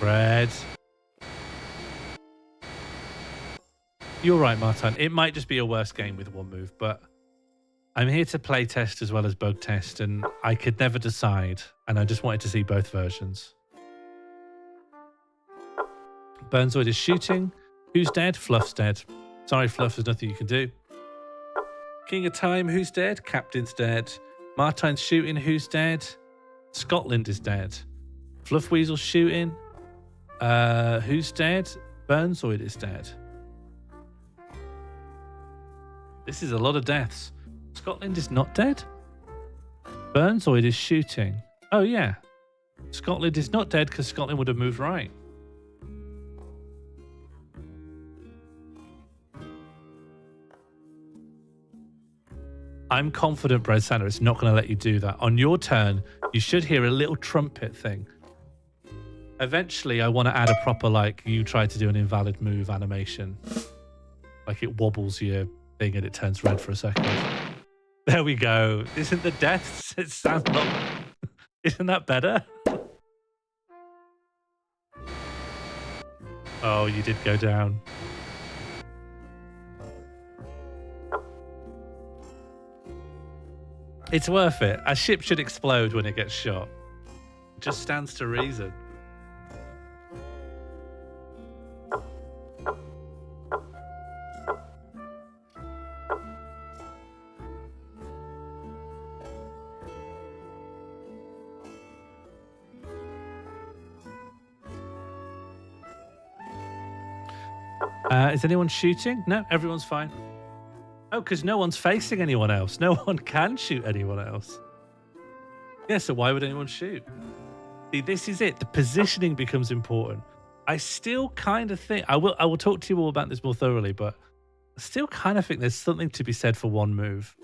Red. You're right, Martin. It might just be a worse game with one move, but I'm here to play test as well as bug test, and I could never decide, and I just wanted to see both versions. Burnzoid is shooting. Who's dead? Fluff's dead. Sorry, Fluff, there's nothing you can do. King of Time, who's dead? Captain's dead. Martine's shooting, who's dead? Scotland is dead. Fluff Weasel's shooting. Who's dead? Burnzoid is dead. This is a lot of deaths. Scotland is not dead? Burnzoid is shooting. Oh, yeah. Scotland is not dead because Scotland would have moved right. I'm confident, Bread Santa, is not going to let you do that. On your turn, you should hear a little trumpet thing. Eventually, I want to add a proper, like, you try to do an invalid move animation. Like it wobbles your thing and it turns red for a second. There we go. Isn't the death? It sounds not... Isn't that better? Oh, you did go down. It's worth it. A ship should explode when it gets shot. It just stands to reason. Is anyone shooting? No, everyone's fine. Oh, because no one's facing anyone else. No one can shoot anyone else. Yeah, so why would anyone shoot? See, this is it. The positioning becomes important. I still kind of think... I will talk to you all about this more thoroughly, but I still kind of think there's something to be said for one move.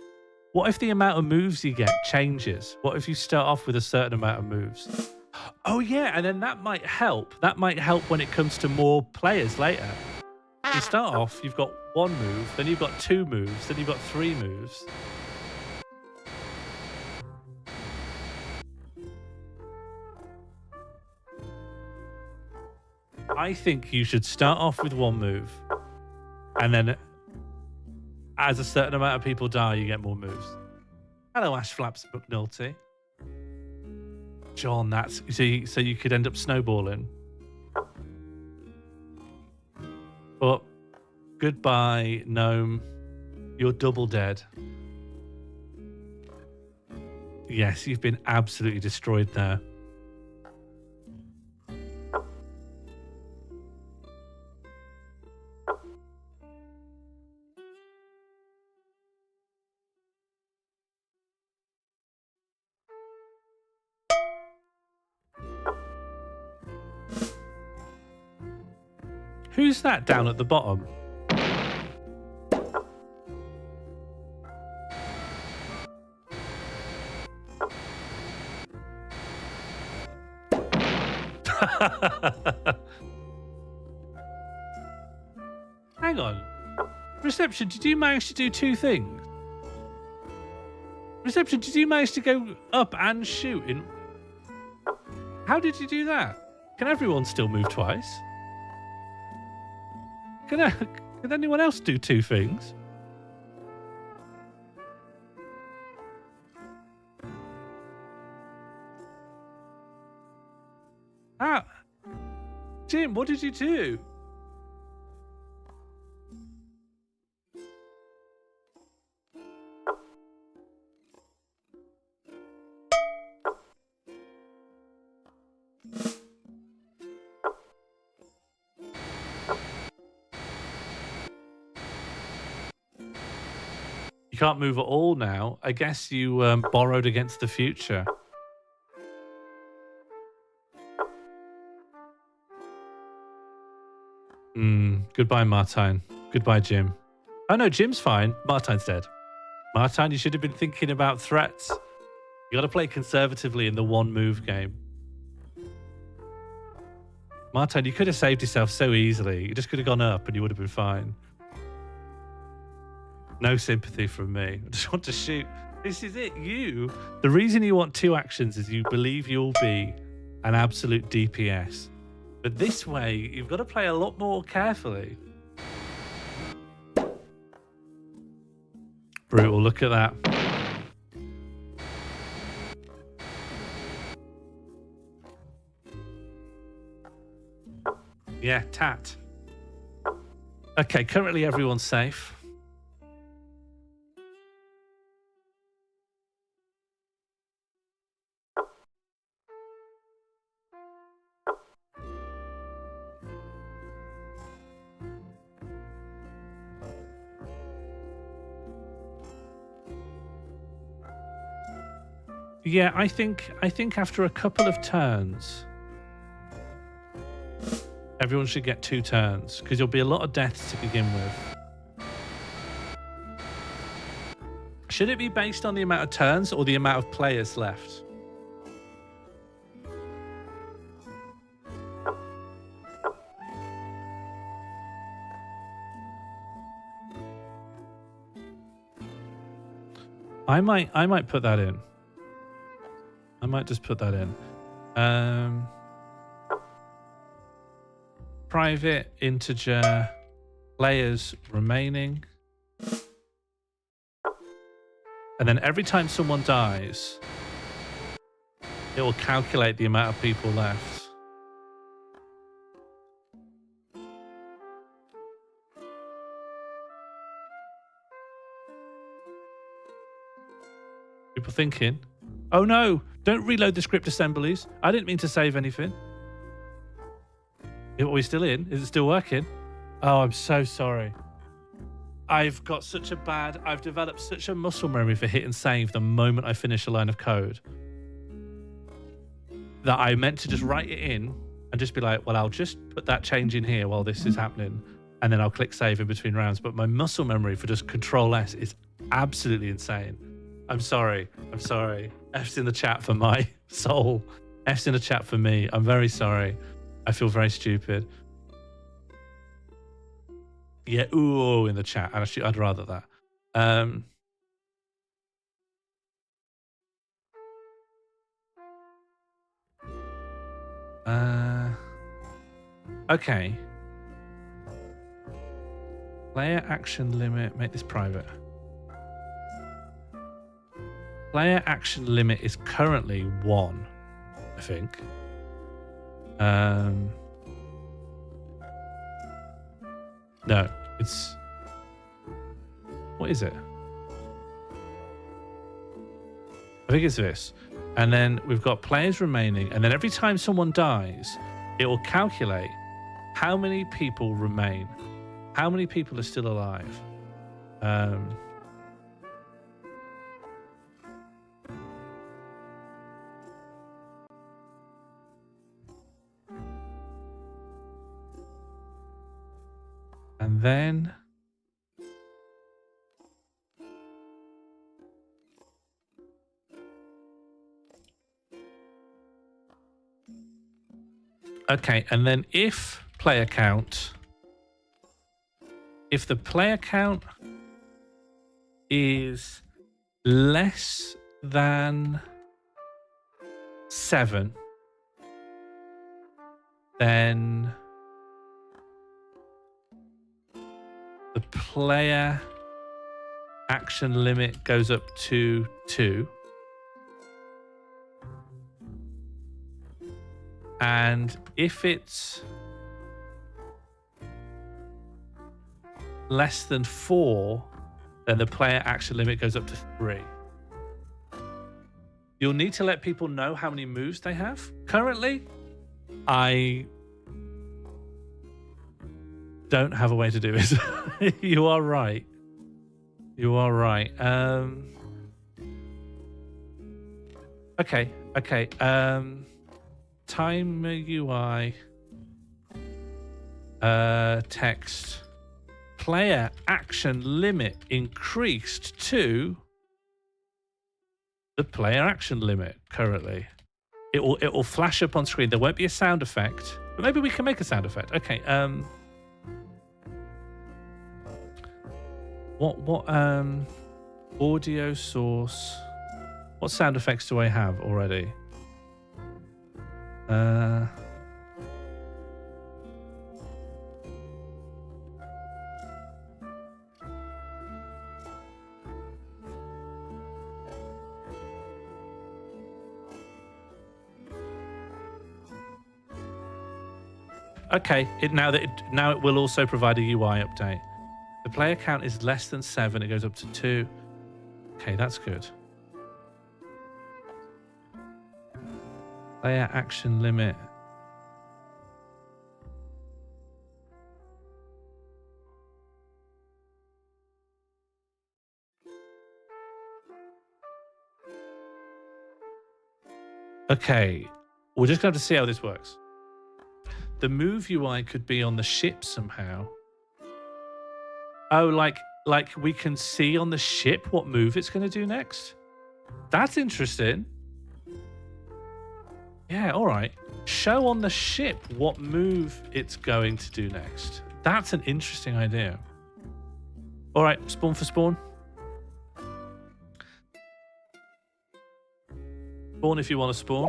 What if the amount of moves you get changes? What if you start off with a certain amount of moves? Oh, yeah, and then that might help. That might help when it comes to more players later. You start off, you've got one move, then you've got two moves, then you've got three moves. I think you should start off with one move, and then as a certain amount of people die, you get more moves. Hello, Ash Flaps McNulty. John, that's... So you could end up snowballing. But goodbye, Gnome. You're double dead. Yes, you've been absolutely destroyed there. Who's that down at the bottom? Hang on. Reception, did you manage to do two things? Reception, did you manage to go up and shoot in... How did you do that? Can everyone still move twice? Can anyone else do two things? Ah, Jim, what did you do? You can't move at all now. I guess you borrowed against the future. Goodbye, Martine. Goodbye, Jim. Oh no, Jim's fine. Martine's dead. Martine, you should have been thinking about threats. You got to play conservatively in the one move game. Martine, you could have saved yourself so easily. You just could have gone up and you would have been fine. No sympathy from me. I just want to shoot. This is it. You. The reason you want 2 actions is you believe you'll be an absolute DPS. But this way, you've got to play a lot more carefully. Brutal. Look at that. Yeah, tat. Okay, currently everyone's safe. Yeah, I think after a couple of turns, everyone should get 2 turns because there'll be a lot of deaths to begin with. Should it be based on the amount of turns or the amount of players left? I might put that in. I might just put that in. Private integer players remaining. And then every time someone dies, it will calculate the amount of people left. People thinking, oh no, don't reload the script assemblies. I didn't mean to save anything. Are we still in? Is it still working? Oh, I'm so sorry. I've developed such a muscle memory for hit and save the moment I finish a line of code that I meant to just write it in and just be like, well, I'll just put that change in here while this is happening. And then I'll click save in between rounds. But my muscle memory for just Control S is absolutely insane. I'm sorry. F's in the chat for my soul. F's in the chat for me. I'm very sorry. I feel very stupid. Yeah, ooh, in the chat. Actually, I'd rather that. Okay. Player action limit. Make this private. Player action limit is currently 1, I think. No, it's... What is it? I think it's this. And then we've got players remaining. And then every time someone dies, it will calculate how many people remain. How many people are still alive. And then okay, and then if the player count is less than 7, then the player action limit goes up to 2. And if it's less than 4, then the player action limit goes up to 3. You'll need to let people know how many moves they have. Currently, I don't have a way to do it. You are right. You are right. Okay. Timer UI. Text. Player action limit increased to the player action limit currently. It will flash up on screen. There won't be a sound effect, but maybe we can make a sound effect. Okay. What audio source? What sound effects do I have already? Okay, now it will also provide a UI update. The player count is less than 7. It goes up to 2. Okay, that's good. Player action limit. Okay, we're just going to have to see how this works. The move UI could be on the ship somehow. Oh, like we can see on the ship what move it's going to do next? That's interesting. Yeah, all right. Show on the ship what move it's going to do next. That's an interesting idea. All right, spawn for spawn. Spawn if you want to spawn.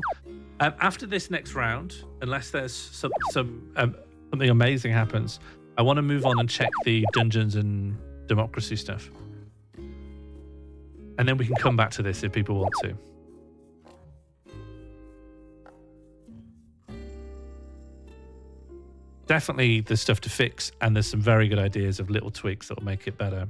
After this next round, unless there's something amazing happens, I want to move on and check the dungeons and democracy stuff. And then we can come back to this if people want to. Definitely there's stuff to fix, and there's some very good ideas of little tweaks that will make it better.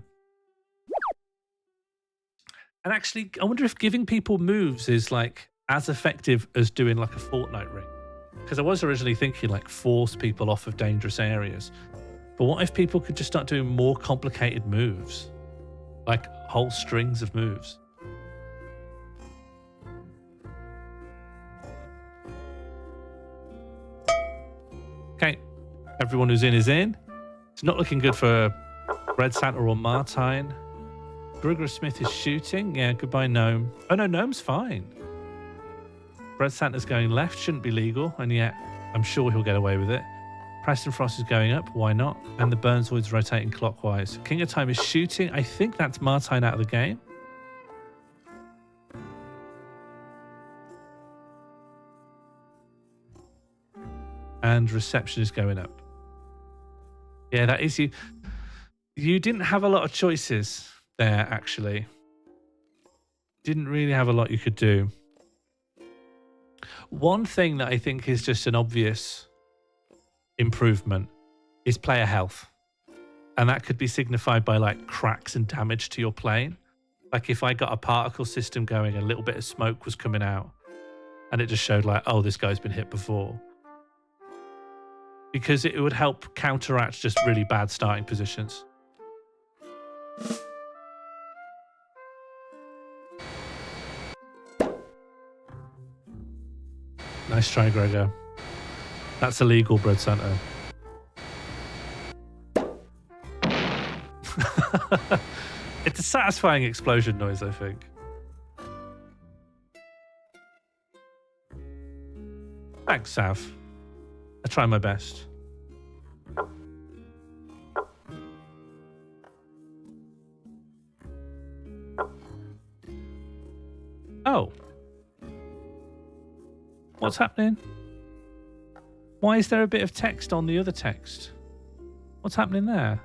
And actually, I wonder if giving people moves is like as effective as doing like a Fortnite ring. Because I was originally thinking like force people off of dangerous areas. But what if people could just start doing more complicated moves? Like whole strings of moves. Okay, everyone who's in is in. It's not looking good for Red Santa or Martine. Grigor Smith is shooting. Yeah, goodbye, Gnome. Oh no, Gnome's fine. Red Santa's going left, shouldn't be legal, and yet I'm sure he'll get away with it. Preston Frost is going up, why not? And the Burnzoid's rotating clockwise. King of Time is shooting. I think that's Martine out of the game. And reception is going up. Yeah, that is you. You didn't have a lot of choices there, actually. Didn't really have a lot you could do. One thing that I think is just an obvious improvement is player health. And that could be signified by like cracks and damage to your plane. Like if I got a particle system going, a little bit of smoke was coming out and it just showed like, oh, this guy's been hit before. Because it would help counteract just really bad starting positions. Nice try, Gregor. That's illegal, Bread Santa. It's a satisfying explosion noise, I think. Thanks, Sav. I try my best. Oh. What's happening? Why is there a bit of text on the other text? What's happening there?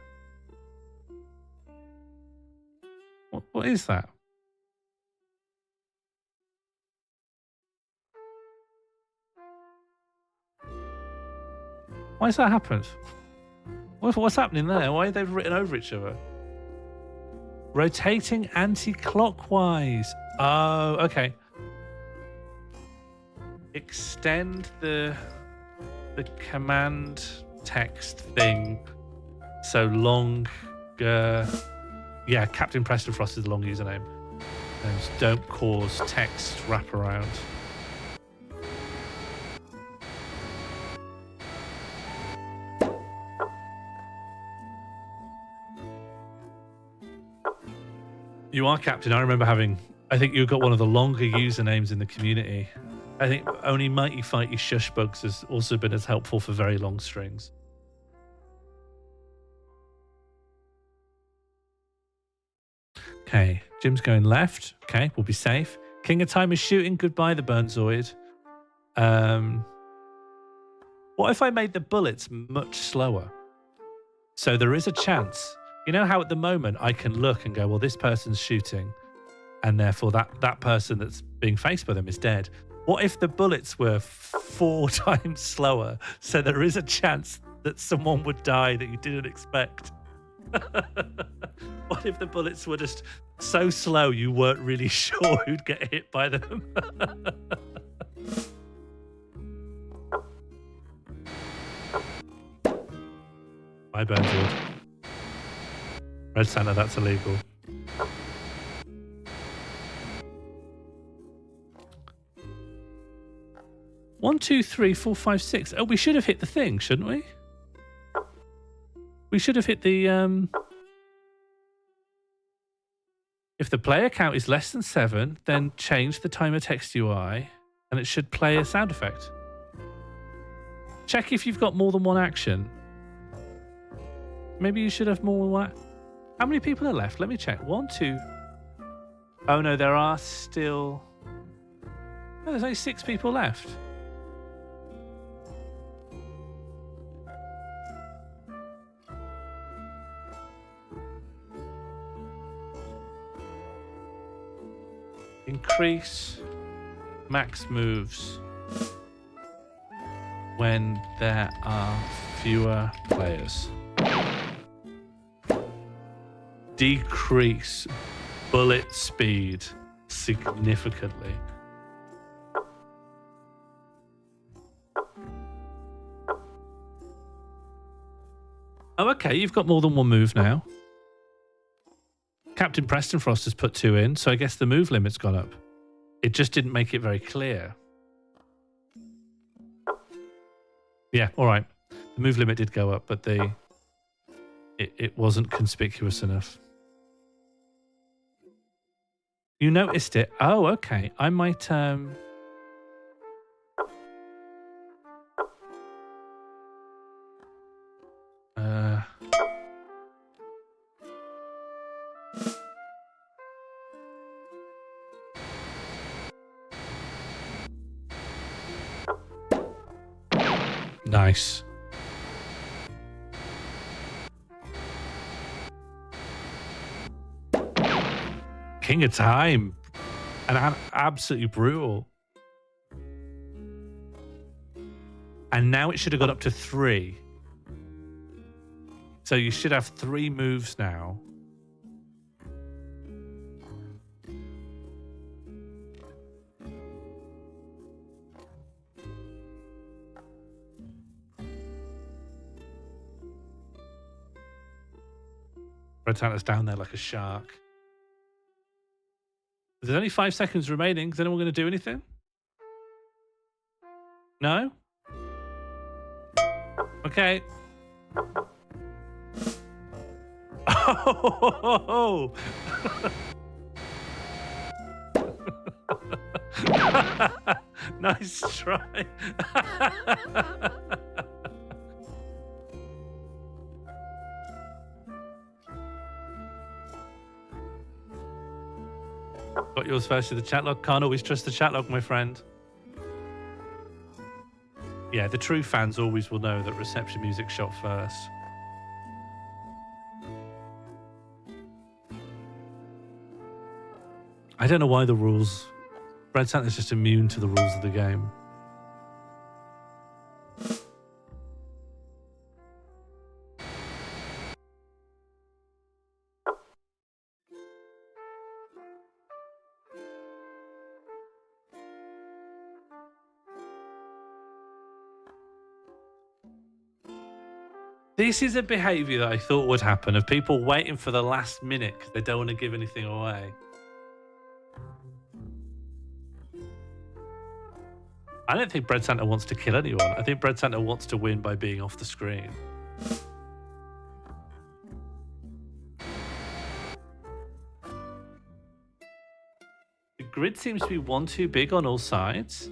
What is that? Why has that happened? What's happening there? Why are they written over each other? Rotating anti-clockwise. Oh, okay. Extend the command text thing so longer. Yeah, Captain Preston Frost is the long username. And don't cause text wraparound. You are Captain. I remember I think you've got one of the longer usernames in the community. I think only Mighty Fighty Shush Bugs has also been as helpful for very long strings. Okay, Jim's going left. Okay, we'll be safe. King of Time is shooting. Goodbye, the Burnzoid. What if I made the bullets much slower? So there is a chance. You know how at the moment I can look and go, well, this person's shooting, and therefore that person that's being faced by them is dead. What if the bullets were 4 times slower? So there is a chance that someone would die that you didn't expect. What if the bullets were just so slow you weren't really sure who'd get hit by them? Bye, Burnfield. Red Santa, that's illegal. One, two, three, four, five, six. Oh, we should have hit the thing, shouldn't we? We should have hit the... If the player count is less than 7, then change the timer text UI and it should play a sound effect. Check if you've got more than one action. Maybe you should have more than one. How many people are left? Let me check. 1, 2. Oh no, there are still... Oh, there's only 6 people left. Increase max moves when there are fewer players. Decrease bullet speed significantly. Oh, okay, you've got more than one move now. Captain Preston Frost has put 2 in, so I guess the move limit's gone up. It just didn't make it very clear. Yeah, all right. The move limit did go up, but it wasn't conspicuous enough. You noticed it? Oh, okay. I might... Nice. King of Time. And absolutely brutal. And now it should have got up to 3. So you should have 3 moves now. Red Santa's down there like a shark. There's only 5 seconds remaining. Is anyone going to do anything? No? Okay. Oh! Nice try. Got yours first to the chat log. Can't always trust the chat log, my friend. Yeah, the true fans always will know that reception music shot first. I don't know why the rules... Red Santa's just immune to the rules of the game. This is a behaviour that I thought would happen of people waiting for the last minute because they don't want to give anything away. I don't think Bread Santa wants to kill anyone. I think Bread Santa wants to win by being off the screen. The grid seems to be one too big on all sides.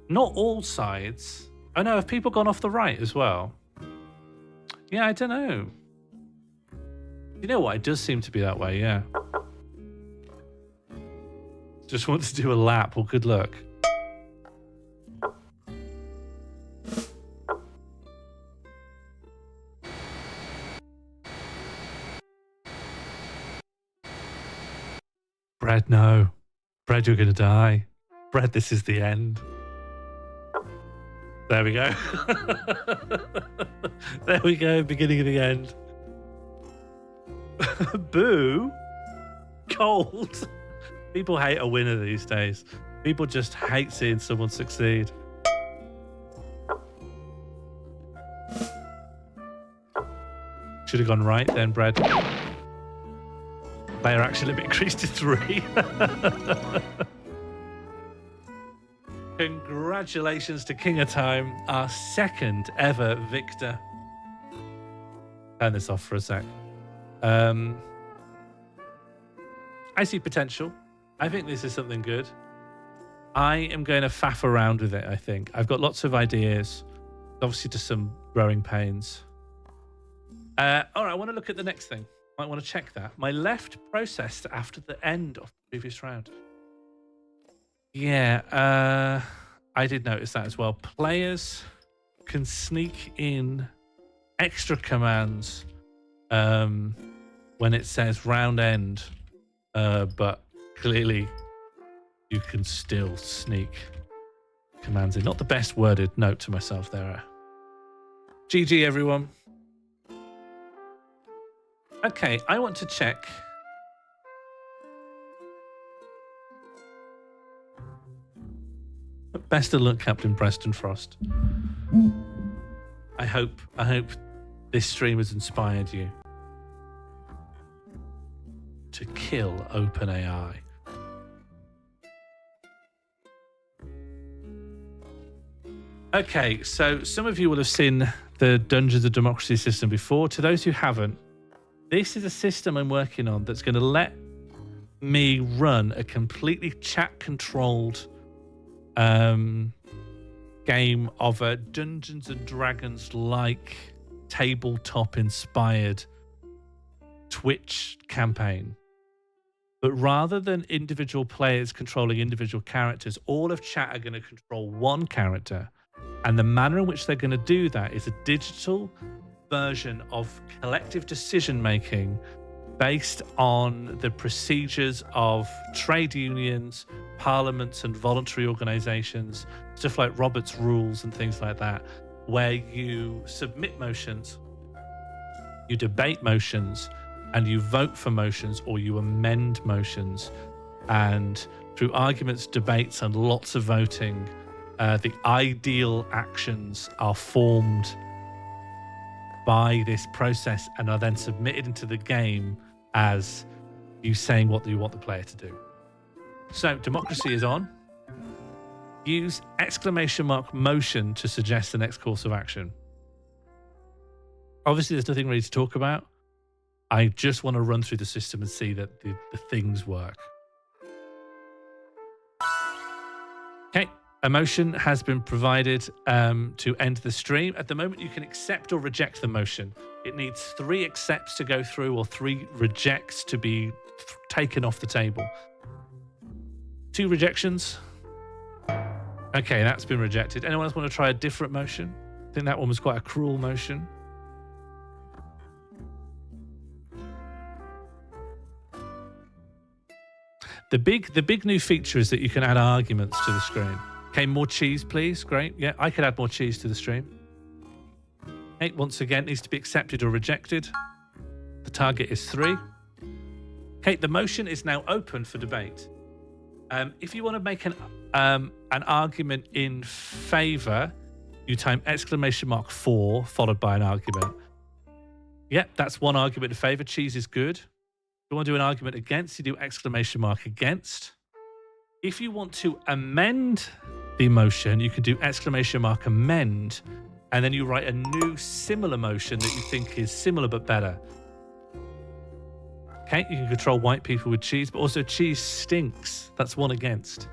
Not all sides. Oh no, have people gone off the right as well? Yeah, I don't know. You know what? It does seem to be that way, yeah. Just want to do a lap. Well, good luck. Bread, no. Bread, you're going to die. Bread, this is the end. There we go. There we go, beginning of the end. Boo. Cold. People hate a winner these days. People just hate seeing someone succeed. Should have gone right then, Bread. Player action limit increased to 3. Congratulations to King of Time, our second ever victor. Turn this off for a sec. I see potential. I think this is something good. I am going to faff around with it, I think. I've got lots of ideas. Obviously to some growing pains. All right, I want to look at the next thing. Might want to check that. My left processed after the end of the previous round. Yeah, I did notice that as well. Players can sneak in extra commands when it says round end, but clearly you can still sneak commands in. Not the best worded note to myself there. GG, everyone. Okay, I want to check. Best of luck, Captain Preston Frost. I hope this stream has inspired you to kill OpenAI. Okay, so some of you will have seen the Dungeons of Democracy system before. To those who haven't, this is a system I'm working on that's going to let me run a completely chat-controlled game of a Dungeons and Dragons-like tabletop-inspired Twitch campaign. But rather than individual players controlling individual characters, all of chat are going to control one character. And the manner in which they're going to do that is a digital version of collective decision-making based on the procedures of trade unions, parliaments, and voluntary organizations, stuff like Robert's Rules and things like that, where you submit motions, you debate motions, and you vote for motions or you amend motions. And through arguments, debates, and lots of voting, the ideal actions are formed by this process and are then submitted into the game as you saying what you want the player to do. So democracy is on. Use !motion to suggest the next course of action. Obviously, there's nothing really to talk about. I just want to run through the system and see that the things work. Okay, a motion has been provided to end the stream. At the moment, you can accept or reject the motion. It needs 3 accepts to go through or 3 rejects to be taken off the table. 2 rejections. Okay, that's been rejected. Anyone else want to try a different motion? I think that one was quite a cruel motion. The big new feature is that you can add arguments to the screen. Okay, more cheese, please. Great. Yeah, I could add more cheese to the stream. Okay, once again, needs to be accepted or rejected. The target is 3. Okay, the motion is now open for debate. If you want to make an argument in favour, you type !4 followed by an argument. Yep, that's one argument in favour. Cheese is good. If you want to do an argument against, you do exclamation mark against. If you want to amend the motion, you can do exclamation mark amend, and then you write a new similar motion that you think is similar but better. Okay, you can control white people with cheese, but also cheese stinks. That's one against.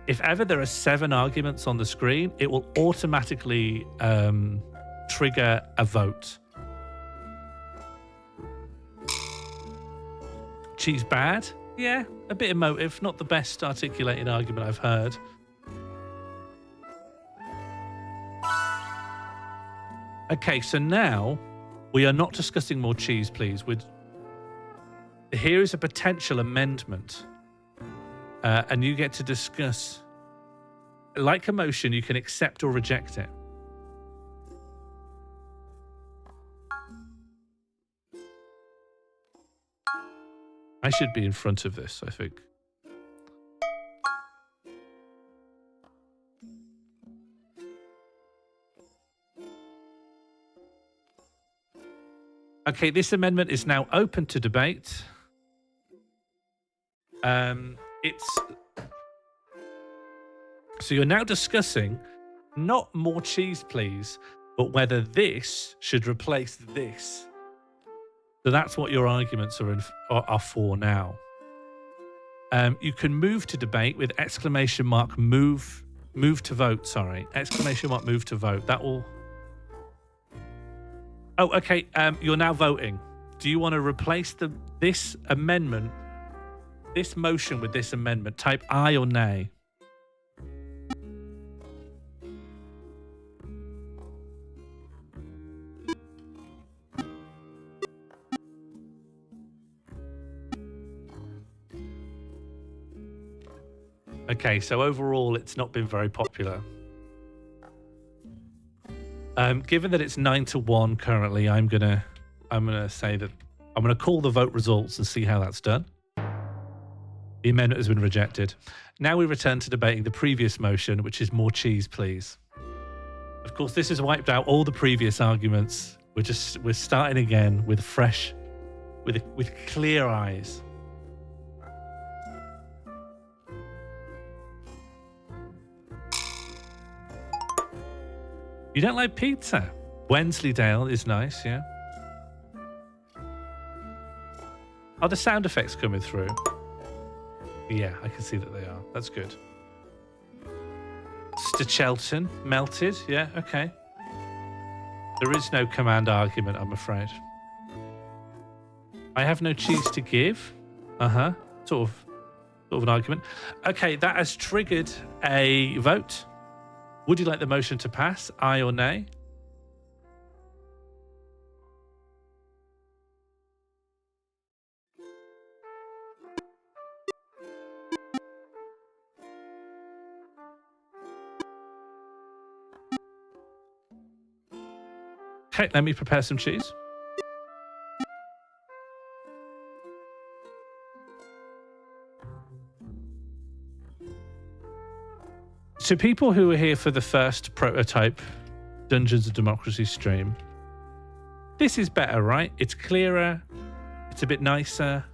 If ever there are 7 arguments on the screen, it will automatically trigger a vote. Cheese bad? Yeah, a bit emotive. Not the best articulated argument I've heard. Okay, so now we are not discussing more cheese, please. Here is a potential amendment. And you get to discuss, like a motion, you can accept or reject it. I should be in front of this, I think. Okay, this amendment is now open to debate. So you're now discussing not more cheese, please, but whether this should replace this. So that's what your arguments are for now. You can move to debate with exclamation mark move to vote. Sorry, exclamation mark move to vote. That will. Oh, okay. You're now voting. Do you want to replace this amendment, this motion with this amendment? Type aye or nay. Okay, so overall, it's not been very popular. Given that it's 9-1 currently, I'm gonna say that I'm gonna call the vote results and see how that's done. The amendment has been rejected. Now we return to debating the previous motion, which is more cheese, please. Of course, this has wiped out all the previous arguments. We're starting again with clear eyes. You don't like pizza? Wensleydale is nice, yeah. Are the sound effects coming through? Yeah, I can see that they are. That's good. Stichelton, melted. Yeah, okay. There is no command argument, I'm afraid. I have no cheese to give. Sort of an argument. Okay, that has triggered a vote. Would you like the motion to pass? Aye or nay? Okay, let me prepare some cheese. To people who are here for the first prototype Dungeons of Democracy stream, this is better, right? It's clearer. It's a bit nicer.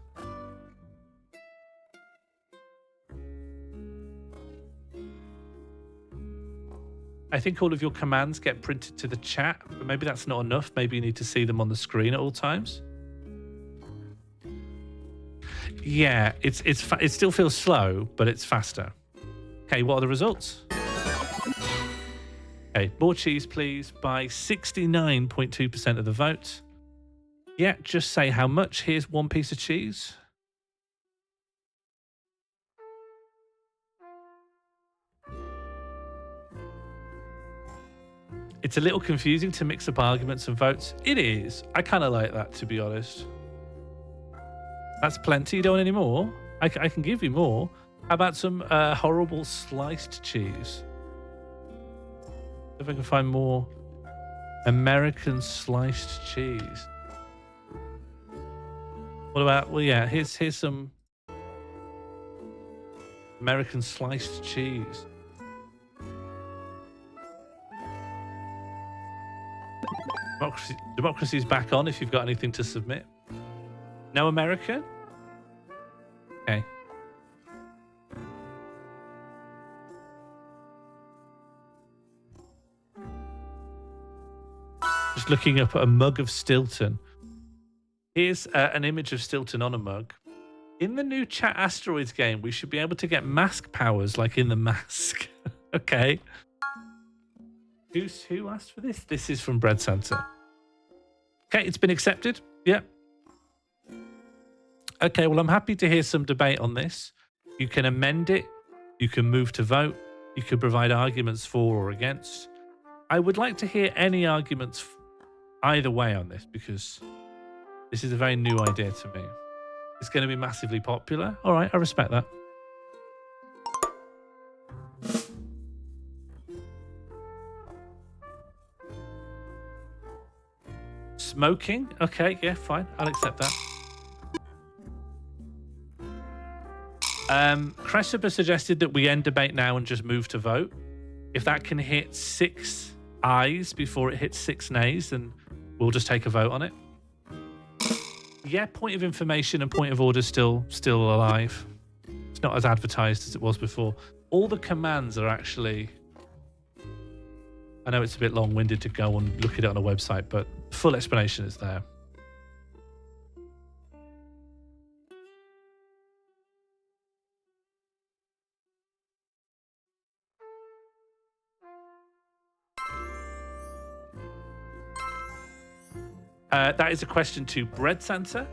I think all of your commands get printed to the chat, but maybe that's not enough. Maybe you need to see them on the screen at all times. Yeah, it still feels slow, but it's faster. Okay, what are the results? Okay, more cheese, please, by 69.2% of the vote. Yeah, just say how much. Here's one piece of cheese. It's a little confusing to mix up arguments and votes. It is. I kind of like that, to be honest. That's plenty. You don't want any more? I can give you more. How about some horrible sliced cheese? If I can find more American sliced cheese. What about, well, yeah, here's some American sliced cheese. Democracy's back on if you've got anything to submit. No American? Okay. Just looking up at a mug of Stilton. Here's an image of Stilton on a mug. In the new Chat Asteroids game, we should be able to get mask powers like in The Mask. Okay. Who asked for this? This is from Bread Santa. Okay, it's been accepted. Yep. Okay, well, I'm happy to hear some debate on this. You can amend it. You can move to vote. You can provide arguments for or against. I would like to hear any arguments either way on this, because this is a very new idea to me. It's going to be massively popular. All right, I respect that. Smoking? Okay, yeah, fine. I'll accept that. Cressida suggested that we end debate now and just move to vote. If that can hit 6 ayes before it hits 6 nays, then we'll just take a vote on it. Yeah, point of information and point of order still alive. It's not as advertised as it was before. All the commands are actually... I know it's a bit long-winded to go and look at it on a website, but the full explanation is there. That is a question to Bread Santa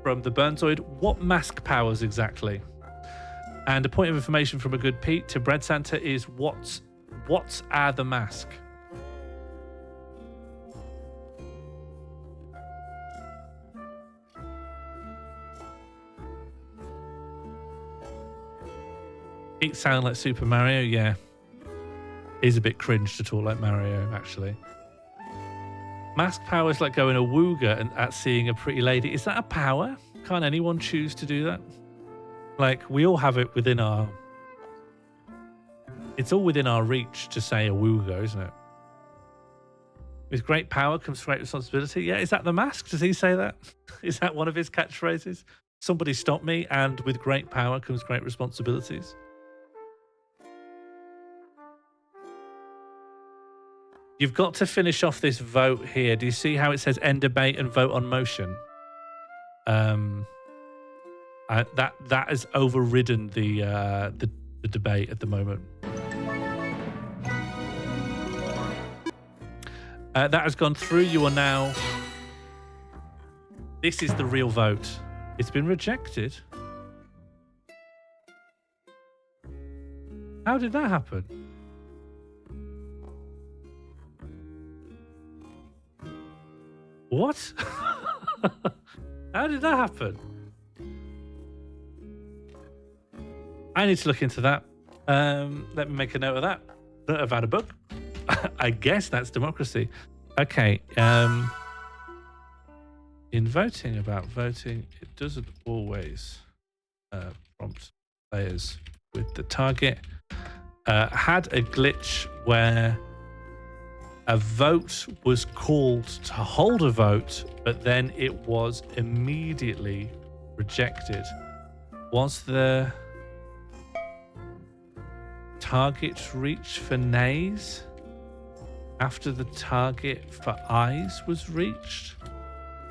from the Burnzoid. What mask powers exactly? And a point of information from a good Pete to Bread Santa is what are the mask? It sound like Super Mario, yeah. Is a bit cringe to talk like Mario, actually. Mask power is like going a wooga and at seeing a pretty lady. Is that a power? Can't anyone choose to do that? Like, we all have it within our... It's all within our reach to say a wooga, isn't it? With great power comes great responsibility. Yeah, is that the mask? Does he say that? Is that one of his catchphrases? Somebody stop me, and with great power comes great responsibilities. You've got to finish off this vote here. Do you see how it says end debate and vote on motion? That has overridden the debate at the moment. That has gone through. You are now... This is the real vote. It's been rejected. How did that happen? What? How did that happen? I need to look into that. Let me make a note of that. I've had a bug. I guess that's democracy. Okay. In voting about voting, it doesn't always prompt players with the target. Had a glitch where a vote was called to hold a vote, but then it was immediately rejected. Was the target reached for nays after the target for ayes was reached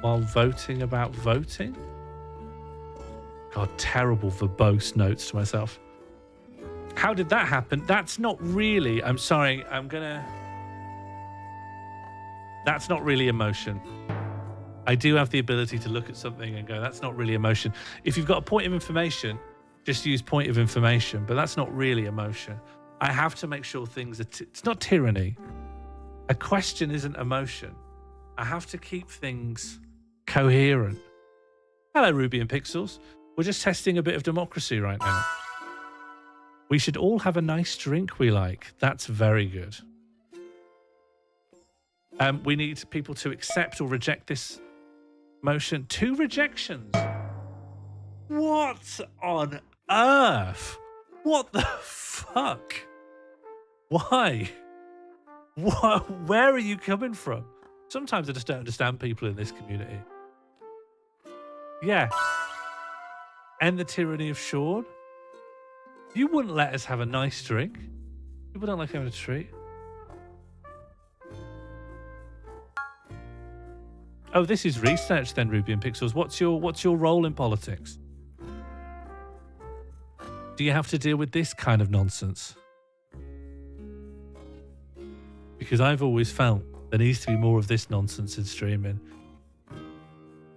while voting about voting? God, terrible verbose notes to myself. How did that happen? That's not really, I'm sorry, that's not really emotion. I do have the ability to look at something and go, that's not really emotion. If you've got a point of information, just use point of information, but that's not really emotion. I have to make sure things are... it's not tyranny. A question isn't emotion. I have to keep things coherent. Hello, Ruby and Pixels. We're just testing a bit of democracy right now. We should all have a nice drink we like. That's very good. We need people to accept or reject this motion. 2 rejections. What on earth? What the fuck? Why? Where are you coming from? Sometimes I just don't understand people in this community. Yeah. End the tyranny of Sean. You wouldn't let us have a nice drink. People don't like having a treat. Oh, this is research then, Ruby and Pixels. What's your role in politics? Do you have to deal with this kind of nonsense? Because I've always felt there needs to be more of this nonsense in streaming.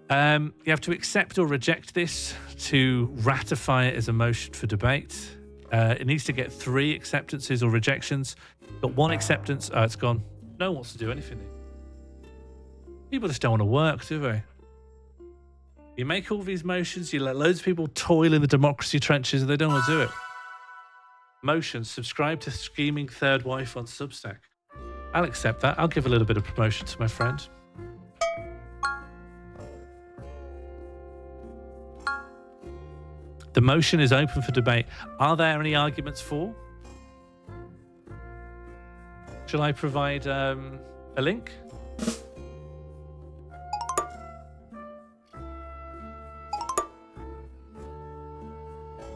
You have to accept or reject this to ratify it as a motion for debate. It needs to get 3 acceptances or rejections. Got 1 acceptance. Oh, it's gone. No one wants to do anything. People just don't want to work, do they? You make all these motions, you let loads of people toil in the democracy trenches, and they don't want to do it. Motions, subscribe to Scheming Third Wife on Substack. I'll accept that. I'll give a little bit of promotion to my friend. The motion is open for debate. Are there any arguments for? Shall I provide a link?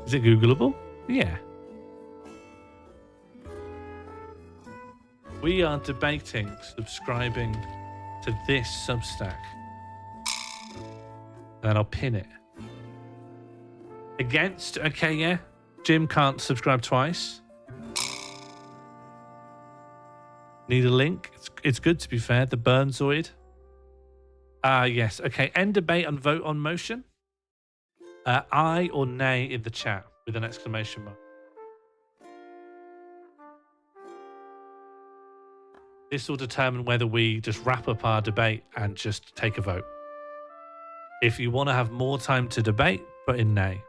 Is it Googleable? Yeah. We are debating subscribing to this Substack. And I'll pin it. Against? Okay, yeah. Jim can't subscribe twice. Need a link? It's good, to be fair. The Burnzoid. Yes. Okay, end debate and vote on motion. Aye or nay in the chat with an exclamation mark. This will determine whether we just wrap up our debate and just take a vote. If you want to have more time to debate, put in nay.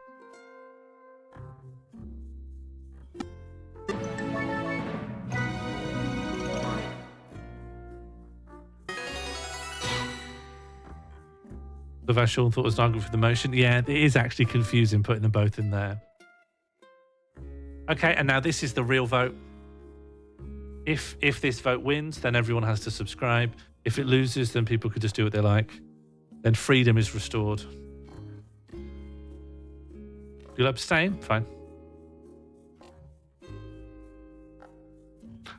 Sean thought it was an argument for the motion. Yeah, it is actually confusing putting them both in there. Okay, and now this is the real vote. If this vote wins, then everyone has to subscribe. If it loses, then people could just do what they like. Then freedom is restored. You'll abstain? Fine.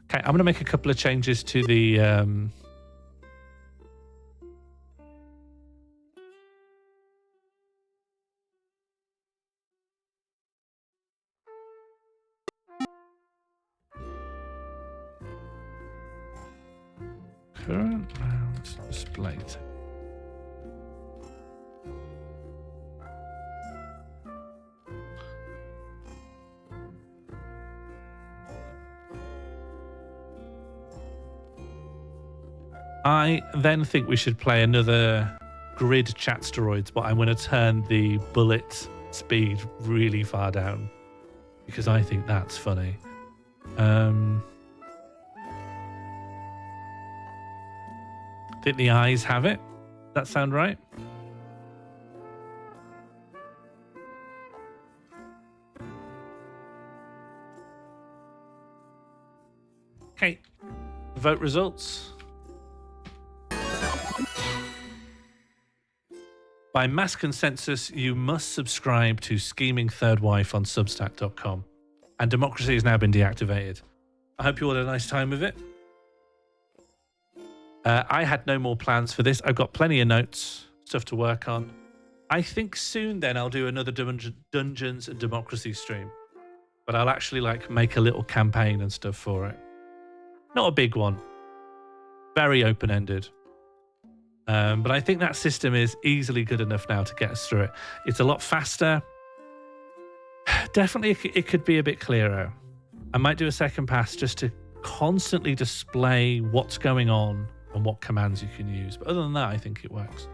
Okay, I'm going to make a couple of changes to the... current round display. I then think we should play another grid chat steroids, but I'm going to turn the bullet speed really far down because I think that's funny. I think the eyes have it. That sound right? Okay. Vote results. By mass consensus, you must subscribe to Scheming Third Wife on Substack.com. And democracy has now been deactivated. I hope you all had a nice time with it. I had no more plans for this. I've got plenty of notes, stuff to work on. I think soon then I'll do another Dungeons and Democracy stream. But I'll actually make a little campaign and stuff for it. Not a big one. Very open-ended. But I think that system is easily good enough now to get us through it. It's a lot faster. Definitely it could be a bit clearer. I might do a second pass just to constantly display what's going on and what commands you can use. But other than that, I think it works.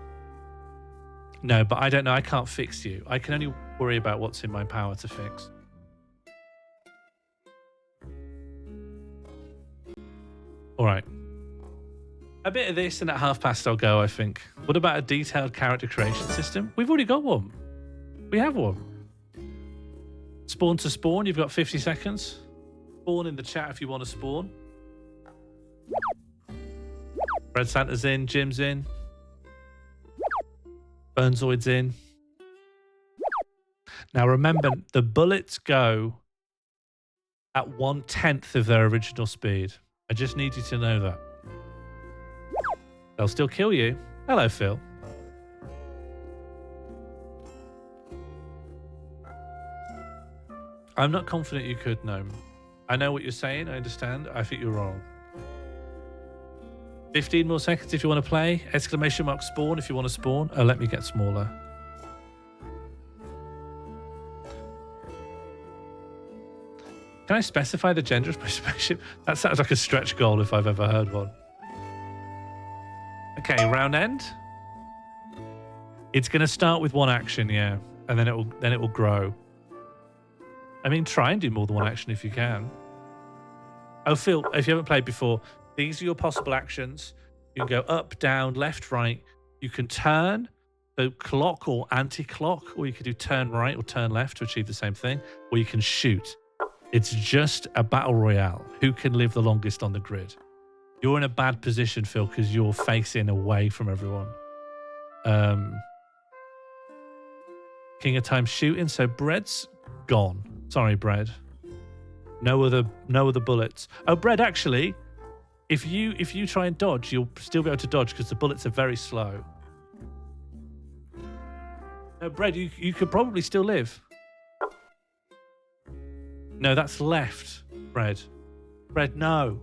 No, but I don't know. I can't fix you. I can only worry about what's in my power to fix. All right. A bit of this and at past I'll go, I think. What about a detailed character creation system? We've already got one. We have one. Spawn to spawn, you've got 50 seconds. Spawn in the chat if you want to spawn. Red Santa's in, Jim's in. Burnzoid's in. Now remember, the bullets go at 1/10 of their original speed. I just need you to know that. They'll still kill you. Hello, Phil. I'm not confident you could, Gnome. I know what you're saying. I understand. I think you're wrong. 15 more seconds if you want to play. Exclamation mark spawn if you want to spawn. Oh, let me get smaller. Can I specify the gender of my spaceship? That sounds like a stretch goal if I've ever heard one. Okay, round end. It's going to start with one action, yeah, and then it will grow. I mean, try and do more than one action if you can. Oh, Phil, if you haven't played before, these are your possible actions. You can go up, down, left, right. You can turn, so clock or anti-clock, or you can do turn right or turn left to achieve the same thing, or you can shoot. It's just a battle royale. Who can live the longest on the grid? You're in a bad position, Phil, because you're facing away from everyone. King of Time shooting, so Bread's gone. Sorry, Bread. No other bullets. Oh, Bread, actually, if you try and dodge, you'll still be able to dodge because the bullets are very slow. No, Bread, you could probably still live. No, that's left, Bread. Bread, no.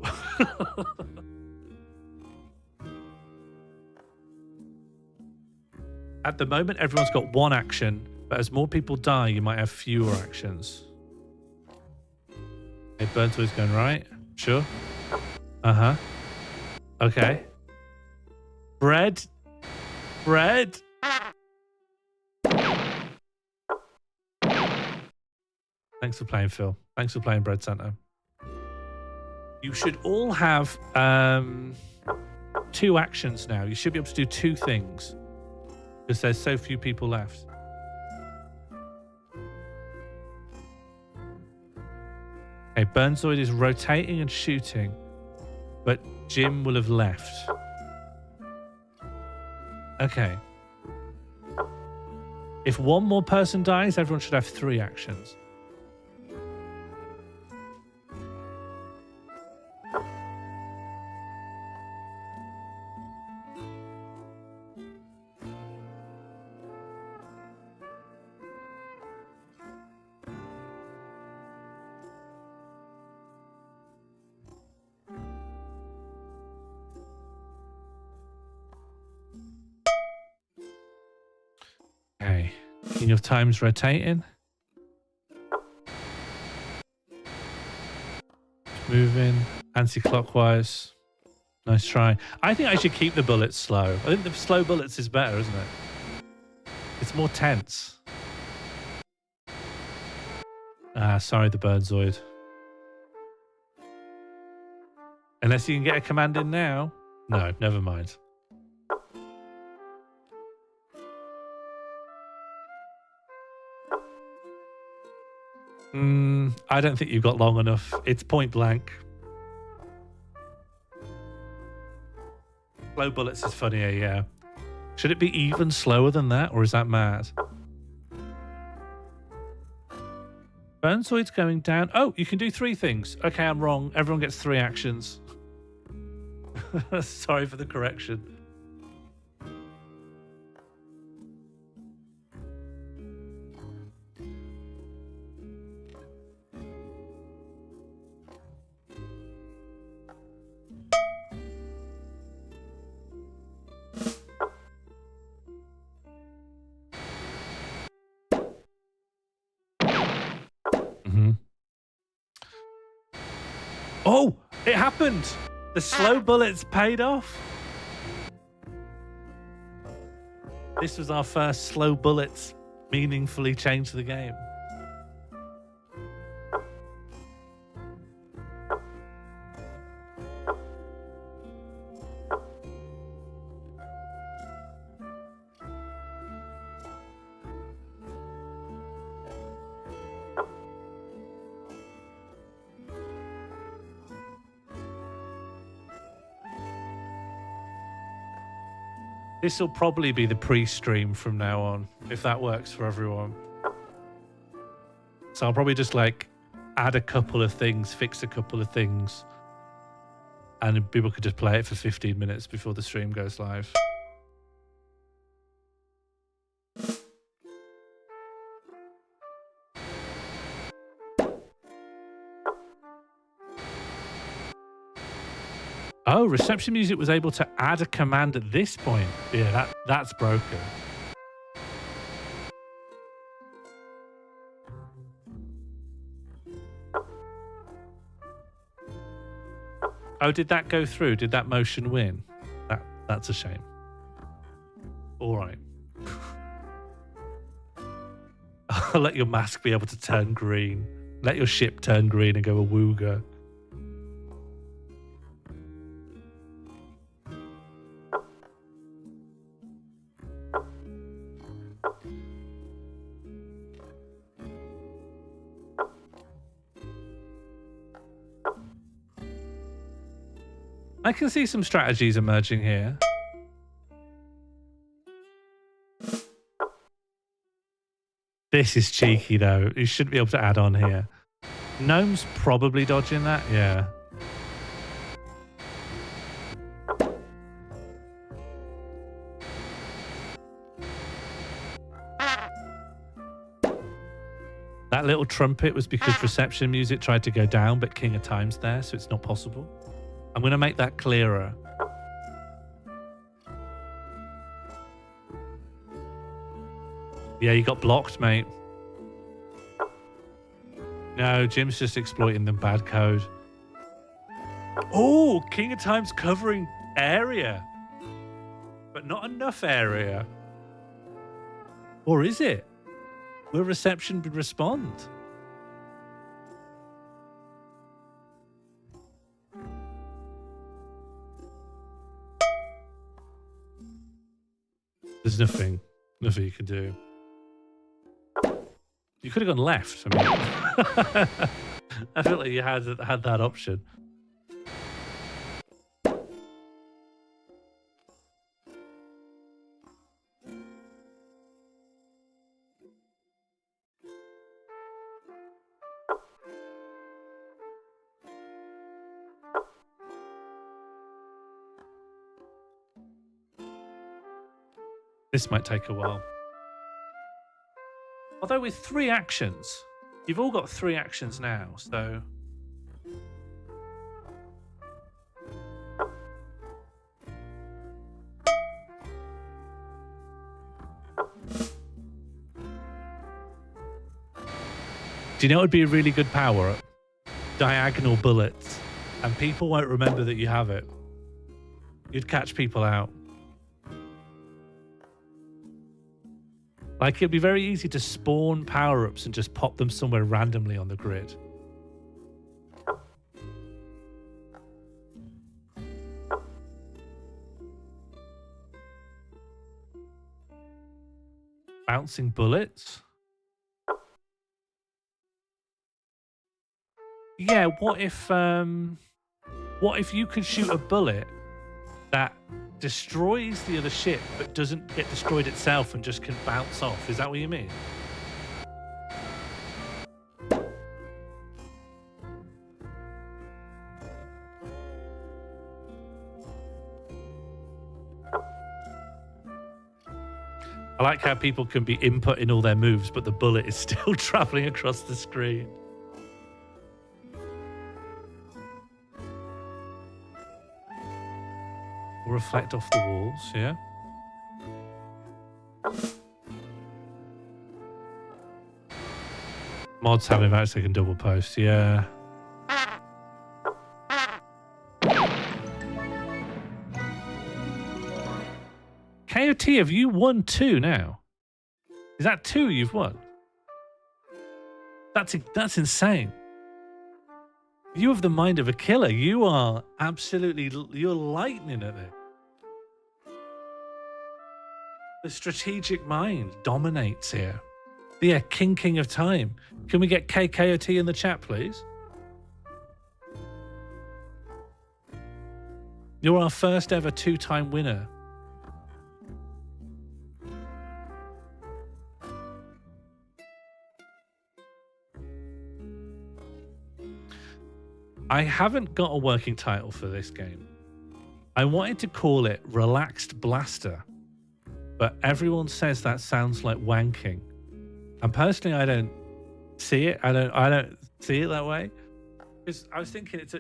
At the moment, everyone's got one action, but as more people die, you might have fewer actions. Okay, Burntoy's going right. Sure. Uh-huh. Okay. Bread. Bread. Thanks for playing, Phil. Thanks for playing, Bread Santa. You should all have 2 actions now. You should be able to do 2 things because there's so few people left. Okay, Burnzoid is rotating and shooting, but Jim will have left. Okay. If one more person dies, everyone should have 3 actions. Okay. King of Time's rotating. Moving anti-clockwise. Nice try. I think I should keep the bullets slow. I think the slow bullets is better, isn't it? It's more tense. Ah, sorry, the Burnzoid. Unless you can get a command in now. No, never mind. I don't think you've got long enough. It's point blank. Slow bullets is funnier, yeah. Should it be even slower than that, or is that mad? Burnzoid's going down. Oh, you can do 3 things. Okay, I'm wrong. Everyone gets 3 actions. Sorry for the correction. Oh, it happened. The slow bullets paid off. This was our first slow bullets meaningfully change the game. This will probably be the pre-stream from now on, if that works for everyone. So I'll probably just like add a couple of things, fix a couple of things, and people could just play it for 15 minutes before the stream goes live. Oh, reception music was able to add a command at this point. Yeah, that's broken. Oh, did that go through? Did that motion win? That's a shame. All right. I'll let your mask be able to turn green. Let your ship turn green and go awooga. I can see some strategies emerging here. This is cheeky, though. You shouldn't be able to add on here. Gnome's probably dodging that, yeah. That little trumpet was because reception music tried to go down, but King of Time's there, so it's not possible. I'm going to make that clearer. Yeah, you got blocked, mate. No, Jim's just exploiting the bad code. Oh, King of Time's covering area. But not enough area. Or is it? Will reception respond? There's nothing you can do. You could have gone left. I mean, I feel like you had that option. This might take a while. Although with 3 actions, you've all got 3 actions now, so... Do you know what would be a really good power-up? Diagonal bullets. And people won't remember that you have it. You'd catch people out. Like, it'd be very easy to spawn power-ups and just pop them somewhere randomly on the grid. Bouncing bullets? Yeah, what if you could shoot a bullet that destroys the other ship but doesn't get destroyed itself and just can bounce off? Is that what you mean? I like how people can be inputting all their moves, but the bullet is still traveling across the screen. Reflect off the walls, yeah. Mods have him out so they can double post, yeah. KOT, have you won 2 now? Is that 2 you've won? That's insane. You have the mind of a killer. You are absolutely, you're lightning at it. The strategic mind dominates here. Yeah, King of Time. Can we get KKOT in the chat, please? You're our first ever 2-time winner I haven't got a working title for this game. I wanted to call it Relaxed Blaster, but everyone says that sounds like wanking. And personally, I don't see it. I don't see it that way. Because I was thinking it's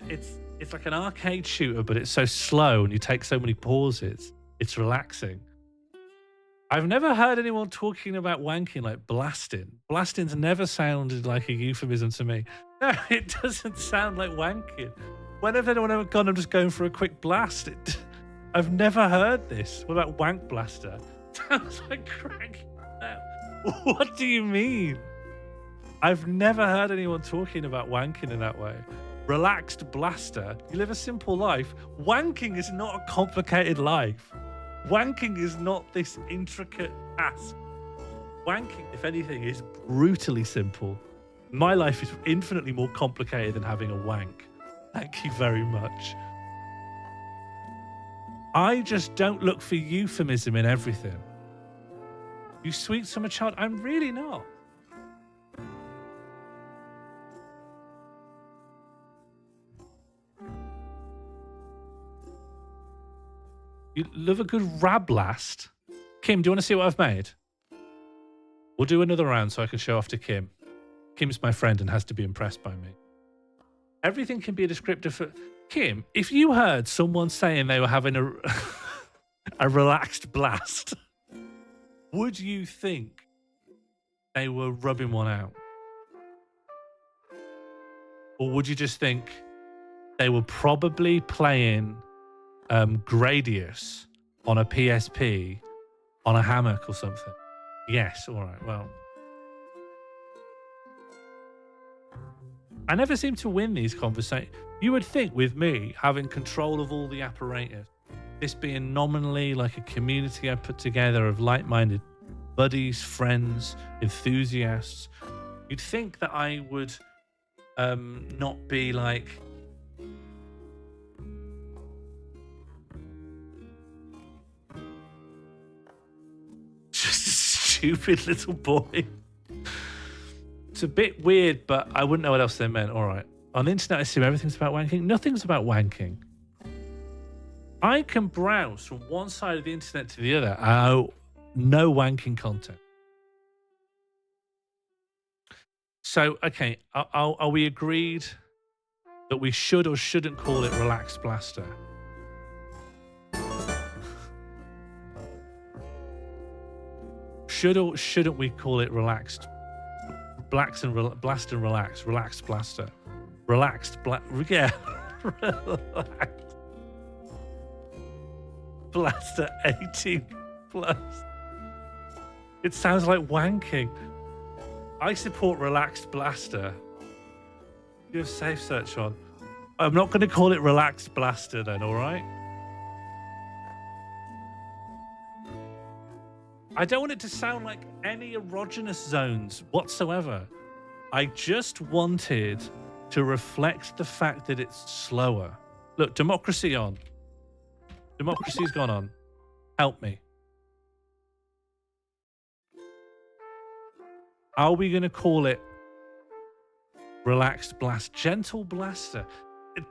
like an arcade shooter, but it's so slow and you take so many pauses. It's relaxing. I've never heard anyone talking about wanking like blasting. Blasting's never sounded like a euphemism to me. No, it doesn't sound like wanking. When have anyone ever gone, I'm just going for a quick blast? I've never heard this. What about wank blaster? Sounds like cranking out. What do you mean? I've never heard anyone talking about wanking in that way. Relaxed blaster. You live a simple life. Wanking is not a complicated life. Wanking is not this intricate task. Wanking, if anything, is brutally simple. My life is infinitely more complicated than having a wank. Thank you very much. I just don't look for euphemism in everything. You sweet summer child, I'm really not. You love a good rablast. Kim, do you want to see what I've made? We'll do another round so I can show off to Kim. Kim's my friend and has to be impressed by me. Everything can be a descriptor for... Kim, if you heard someone saying they were having a relaxed blast, would you think they were rubbing one out? Or would you just think they were probably playing Gradius on a PSP on a hammock or something? Yes, all right, well. I never seem to win these conversations. You would think with me having control of all the apparatus, this being nominally like a community I put together of like-minded buddies, friends, enthusiasts, you'd think that I would not be like... just a stupid little boy. It's a bit weird, but I wouldn't know what else they meant. All right. On the internet, I assume everything's about wanking. Nothing's about wanking. I can browse from one side of the internet to the other. No wanking content. So, okay, are we agreed that we should or shouldn't call it Relaxed Blaster? Should or shouldn't we call it Relaxed Blast and Relax? Relaxed Blaster. Relaxed yeah. Relaxed Blaster 18 plus. It sounds like wanking. I support Relaxed Blaster. You have safe search on. I'm not going to call it Relaxed Blaster then, all right? I don't want it to sound like any erogenous zones whatsoever. I just wanted to reflect the fact that it's slower. Look, democracy on. Democracy's gone on. Help me. Are we going to call it Relaxed Blast? Gentle Blaster.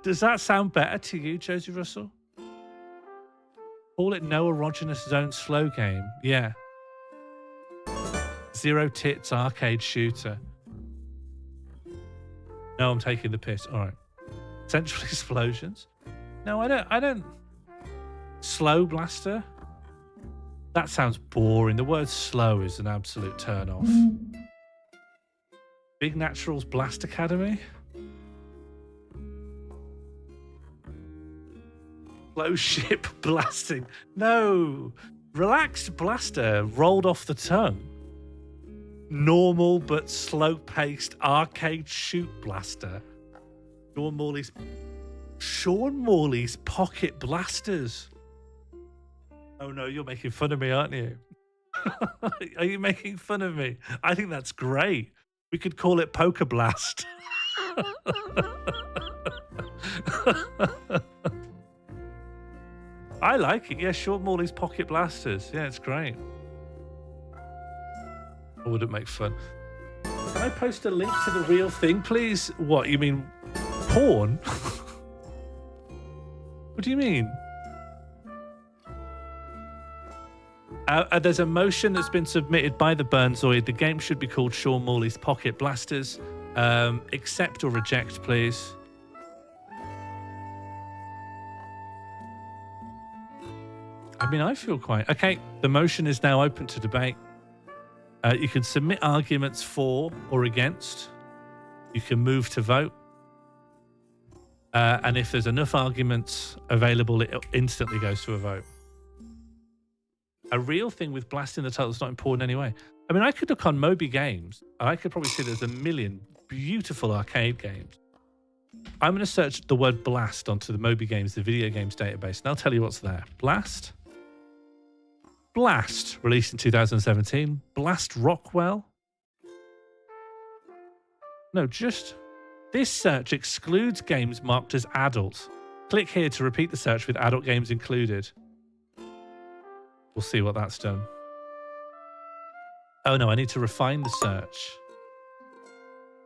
Does that sound better to you, Josie Russell? Call it No Erogenous Zone Slow Game. Yeah. Zero tits arcade shooter. No, I'm taking the piss. All right. Central explosions. No, I don't. Slow Blaster. That sounds boring. The word slow is an absolute turn off. Big Naturals Blast Academy. Slow ship blasting. No. Relaxed Blaster rolled off the tongue. Normal but slow-paced arcade shoot blaster. Sean Morley's Pocket Blasters. Oh no, you're making fun of me, aren't you? Are you making fun of me? I think that's great. We could call it Poker Blast. I like it. Yeah, Sean Morley's Pocket Blasters. Yeah, it's great. Or would it make fun? Can I post a link to the real thing, please? What, you mean porn? What do you mean? There's a motion that's been submitted by the Burnzoid. The game should be called Sean Morley's Pocket Blasters. Accept or reject, please. I mean, I feel quite... Okay, the motion is now open to debate. You can submit arguments for or against. You can move to vote. And if there's enough arguments available, it instantly goes to a vote. A real thing with blasting the title is not important anyway. I mean, I could look on Moby Games. I could probably see there's a million beautiful arcade games. I'm going to search the word blast onto the Moby Games, the video games database, and I'll tell you what's there. Blast. Blast, released in 2017. Blast Rockwell. No, just... This search excludes games marked as adult. Click here to repeat the search with adult games included. We'll see what that's done. Oh no, I need to refine the search.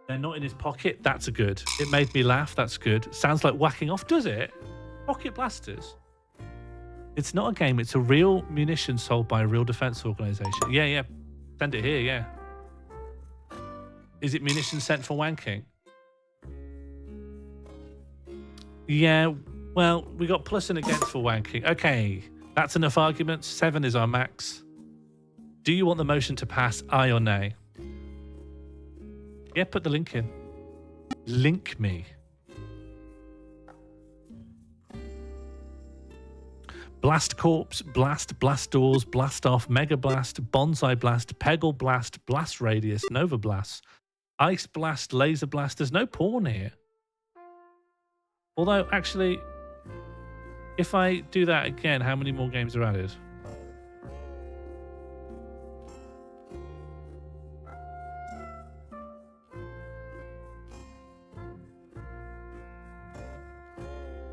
They're not in his pocket. That's a good. It made me laugh. That's good. Sounds like whacking off, does it? Pocket blasters. It's not a game. It's a real munition sold by a real defense organization. Yeah, yeah. Send it here, yeah. Is it munitions sent for wanking? Yeah, well, we got plus and against for wanking. Okay, that's enough arguments. 7 is our max. Do you want the motion to pass, aye or nay? Yeah, put the link in. Link me. Blast Corpse, Blast, Blast Doors, Blast Off, Mega Blast, Bonsai Blast, Peggle Blast, Blast Radius, Nova Blast, Ice Blast, Laser Blast. There's no porn here. Although, actually, if I do that again, how many more games are added?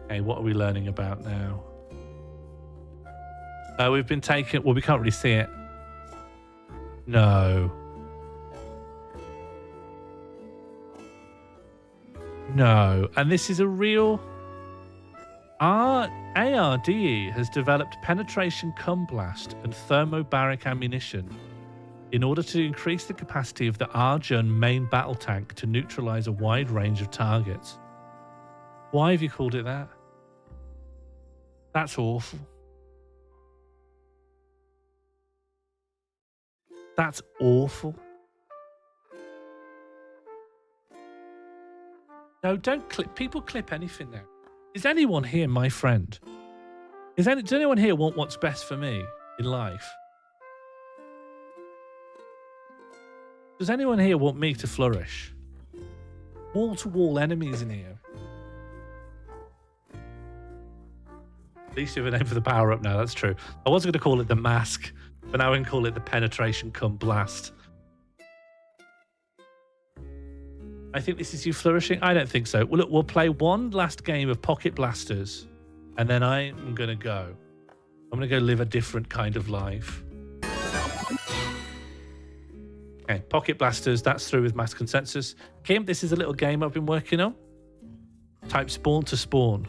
Okay, what are we learning about now? We've been taken... Well, we can't really see it. No. No. And this is a real... ARDE has developed penetration cum blast and thermobaric ammunition in order to increase the capacity of the Arjun main battle tank to neutralize a wide range of targets. Why have you called it that? That's awful. That's awful. No, don't clip. People clip anything now. Is anyone here my friend? Does anyone here want what's best for me in life? Does anyone here want me to flourish? Wall-to-wall enemies in here. At least you have a name for the power-up now, that's true. I was going to call it the mask, but now we can call it the penetration cum blast. I think this is you flourishing. I don't think so. Well, look, we'll play one last game of Pocket Blasters, and then I'm going to go. I'm going to go live a different kind of life. Okay, Pocket Blasters, that's through with mass consensus. Kim, this is a little game I've been working on. Type spawn to spawn.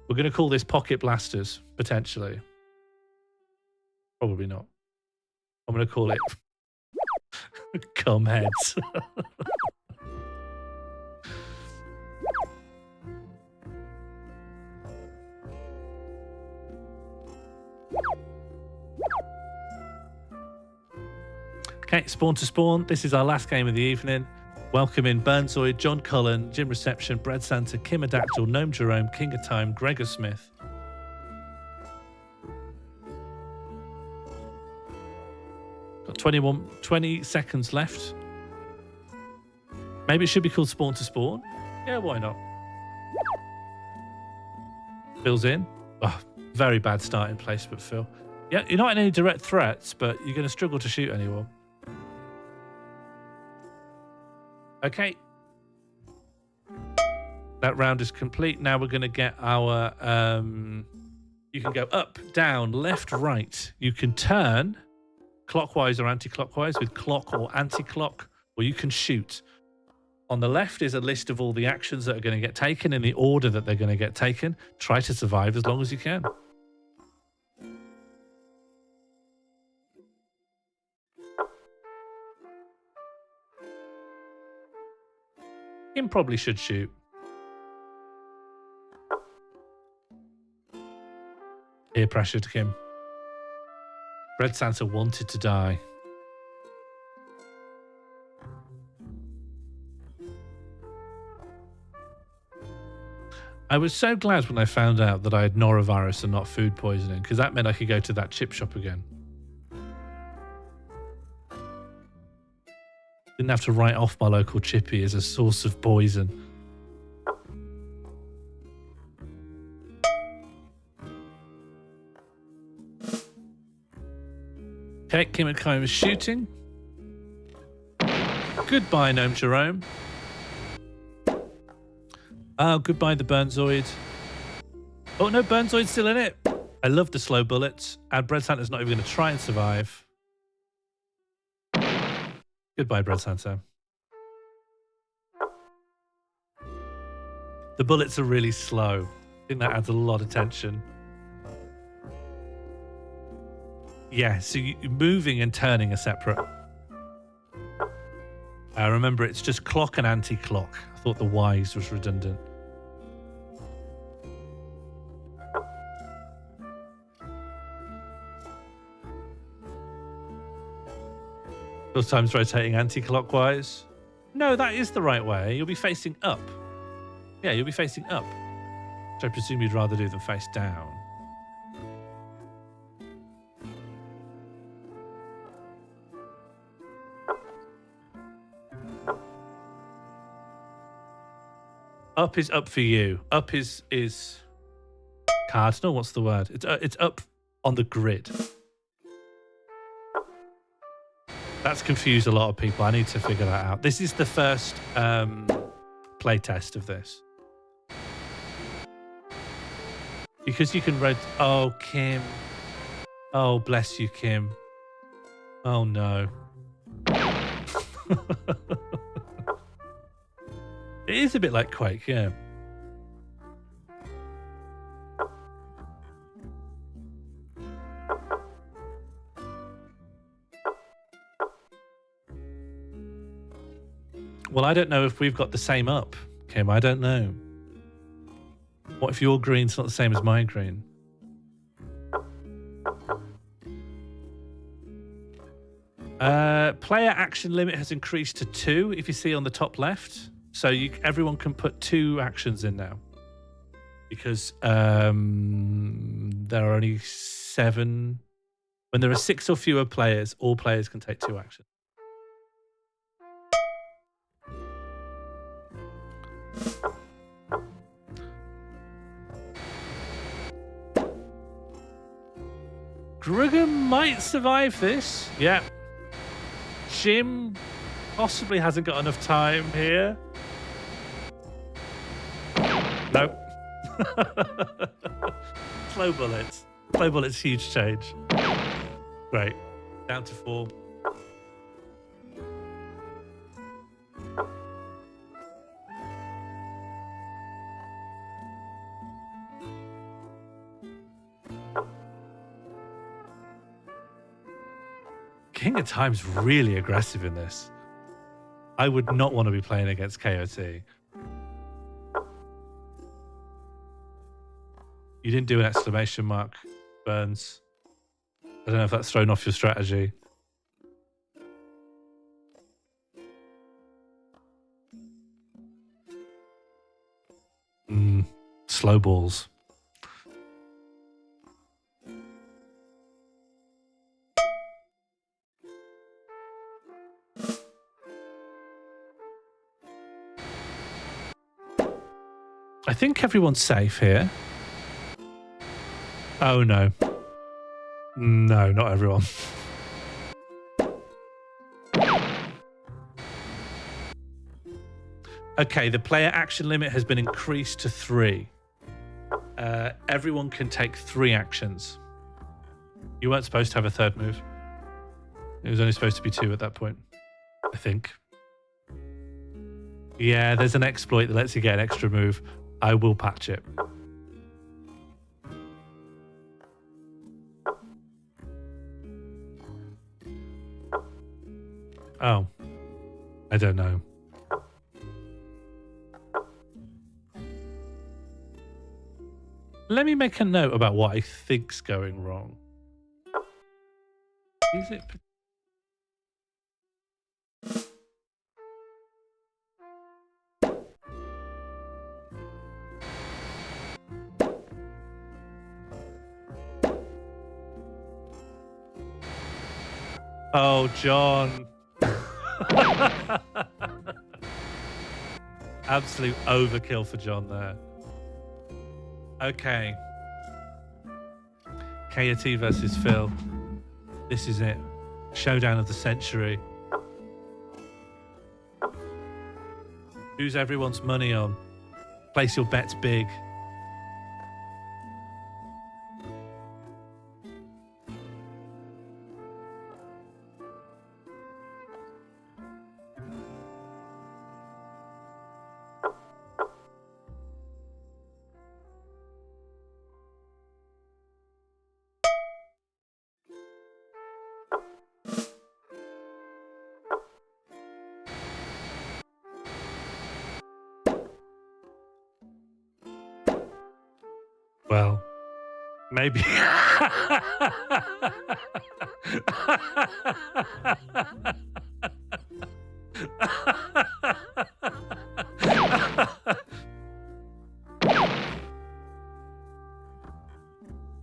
We're going to call this Pocket Blasters, potentially. Probably not. I'm going to call it cum heads. Okay, spawn to spawn. This is our last game of the evening. Welcome in Burnzoid, John Cullen, Jim Reception, Bread Santa, Kim Adactyl, Gnome Jerome, King of Time, Gregor Smith. Got 20 seconds left. Maybe it should be called Spawn to Spawn. Yeah, why not? Phil's in. Oh, very bad starting place, but Phil. Yeah, you're not in any direct threats, but you're going to struggle to shoot anyone. Okay. That round is complete. Now we're going to get our... you can go up, down, left, right. You can turn clockwise or anti-clockwise with clock or anti-clock, or you can shoot. On the left is a list of all the actions that are going to get taken in the order that they're going to get taken. Try to survive as long as you can. Kim probably should shoot. Ear pressure to Kim. Red Santa wanted to die. I was so glad when I found out that I had norovirus and not food poisoning, because that meant I could go to that chip shop again. Didn't have to write off my local chippy as a source of poison. Okay, Kim and Kai was shooting. Goodbye, Gnome Jerome. Oh, goodbye, the Burnzoid. Oh, no, Burnzoid's still in it. I love the slow bullets. And Bread Santa's not even going to try and survive. Goodbye, Bread Santa. The bullets are really slow. I think that adds a lot of tension. Yeah, so moving and turning are separate. Remember, it's just clock and anti-clock. I thought the Y's was redundant. Sometimes rotating anti-clockwise. No, that is the right way. You'll be facing up. Yeah, you'll be facing up. Which I presume you'd rather do than face down. Up is up for you. Up is cardinal. What's the word? It's up on the grid. That's confused a lot of people. I need to figure that out. This is the first play test of this. Because you can read. Oh, Kim. Oh, bless you, Kim. Oh, no. It is a bit like Quake, yeah. Well, I don't know if we've got the same up, Kim. I don't know. What if your green's not the same as my green? Player action limit has increased to 2, if you see on the top left. So everyone can put 2 actions in now. Because there are only 7. When there are 6 or fewer players, all players can take 2 actions. Grugger might survive this. Yeah. Jim possibly hasn't got enough time here. Nope. Slow bullets. Slow bullets, huge change. Great. Down to 4. King of Time's really aggressive in this. I would not want to be playing against KOT. You didn't do an exclamation mark, Burns. I don't know if that's thrown off your strategy. Slow balls. I think everyone's safe here. Oh, no. No, not everyone. Okay, the player action limit has been increased to 3. Everyone can take 3 actions. You weren't supposed to have a third move. It was only supposed to be 2 at that point, I think. Yeah, there's an exploit that lets you get an extra move. I will patch it. Oh, I don't know. Let me make a note about what I think's going wrong. Is it? Oh, John. Absolute overkill for John there. Okay. KT versus Phil. This is it. Showdown of the century. Who's everyone's money on? Place your bets big. Well, maybe.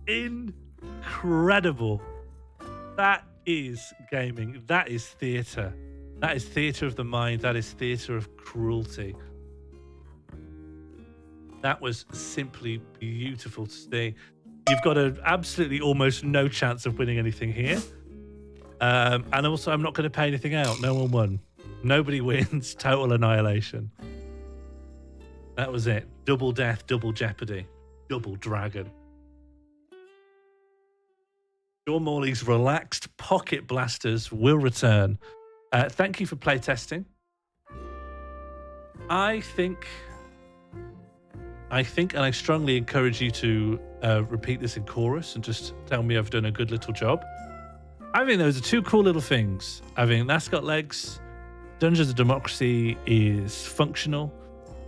Incredible. That is gaming. That is theatre. That is theatre of the mind. That is theatre of cruelty. That was simply beautiful to see. You've got absolutely almost no chance of winning anything here. And also, I'm not going to pay anything out. No one won. Nobody wins. Total annihilation. That was it. Double death, double jeopardy, double dragon. Sean Morley's relaxed pocket blasters will return. Thank you for playtesting. I think, and I strongly encourage you to repeat this in chorus and just tell me I've done a good little job. I think those are two cool little things. I think that's got legs. Dungeons of Democracy is functional.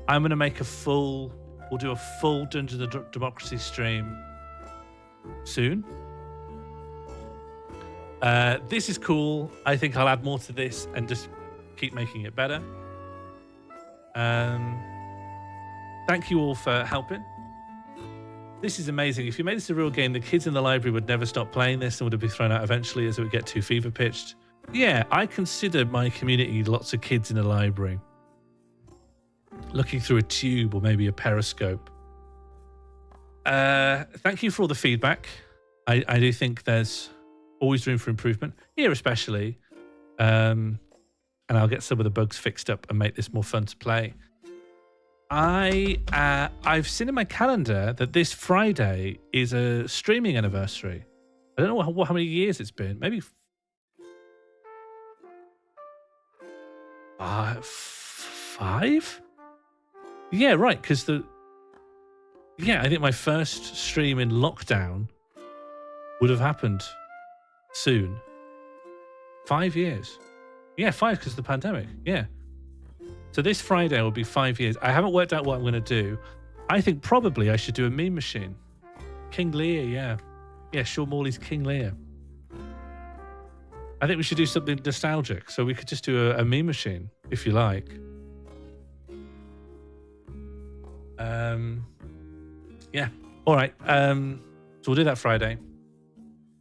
I'm going to make we'll do a full Dungeons of Democracy stream soon. This is cool. I think I'll add more to this and just keep making it better. Thank you all for helping. This is amazing. If you made this a real game, the kids in the library would never stop playing this and would be thrown out eventually as it would get too fever pitched. Yeah, I consider my community lots of kids in a library looking through a tube or maybe a periscope. Thank you for all the feedback. I do think there's always room for improvement here, especially. And I'll get some of the bugs fixed up and make this more fun to play. I've seen in my calendar that this Friday is a streaming anniversary. I don't know how many years it's been. Maybe 5? Yeah, right. Because I think my first stream in lockdown would have happened soon. 5 years. Yeah, 5 because of the pandemic. Yeah. So this Friday will be 5 years. I haven't worked out what I'm going to do. I think probably I should do a meme machine. King Lear, yeah. Yeah, Sean Morley's King Lear. I think we should do something nostalgic. So we could just do a meme machine, if you like. Yeah. All right. So we'll do that Friday.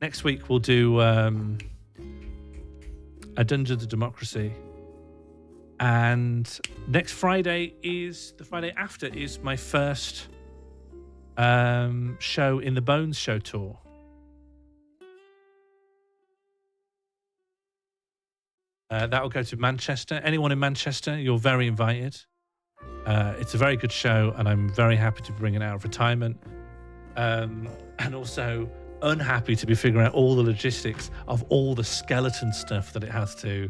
Next week we'll do a Dungeons of Democracy. And next Friday the Friday after is my first show in the Bones Show tour. That'll go to Manchester. Anyone in Manchester, you're very invited. It's a very good show, and I'm very happy to bring it out of retirement. And also unhappy to be figuring out all the logistics of all the skeleton stuff that it has to,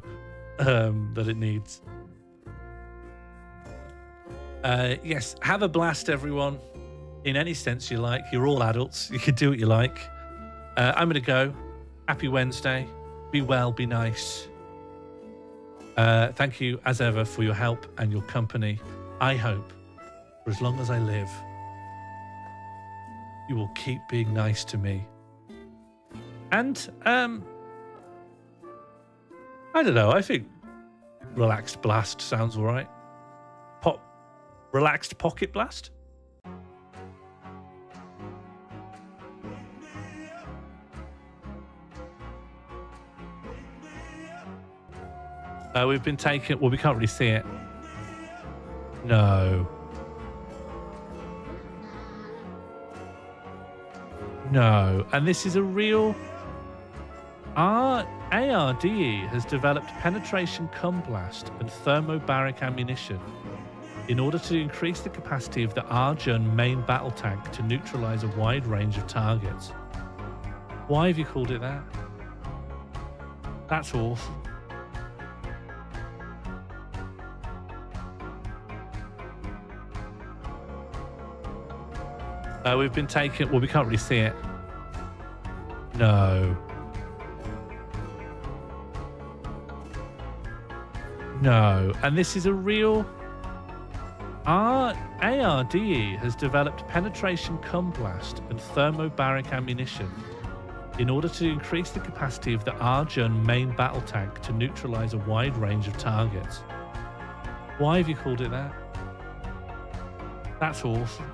that it needs. Yes, have a blast, everyone. In any sense you like. You're all adults. You can do what you like. I'm going to go. Happy Wednesday. Be well, be nice. Thank you, as ever, for your help and your company. I hope, for as long as I live, you will keep being nice to me. And, I don't know, I think Relaxed Blast sounds all right. Relaxed Pocket Blast? We've been taken... Well, we can't really see it. No. No. And this is a real... ARDE has developed penetration cum blast and thermobaric ammunition in order to increase the capacity of the Arjun main battle tank to neutralize a wide range of targets. Why have you called it that? That's awful. We've been taken... Well, we can't really see it. No. No. And this is a real... ARDE has developed penetration cum blast and thermobaric ammunition in order to increase the capacity of the Arjun main battle tank to neutralize a wide range of targets. Why have you called it that? That's awful.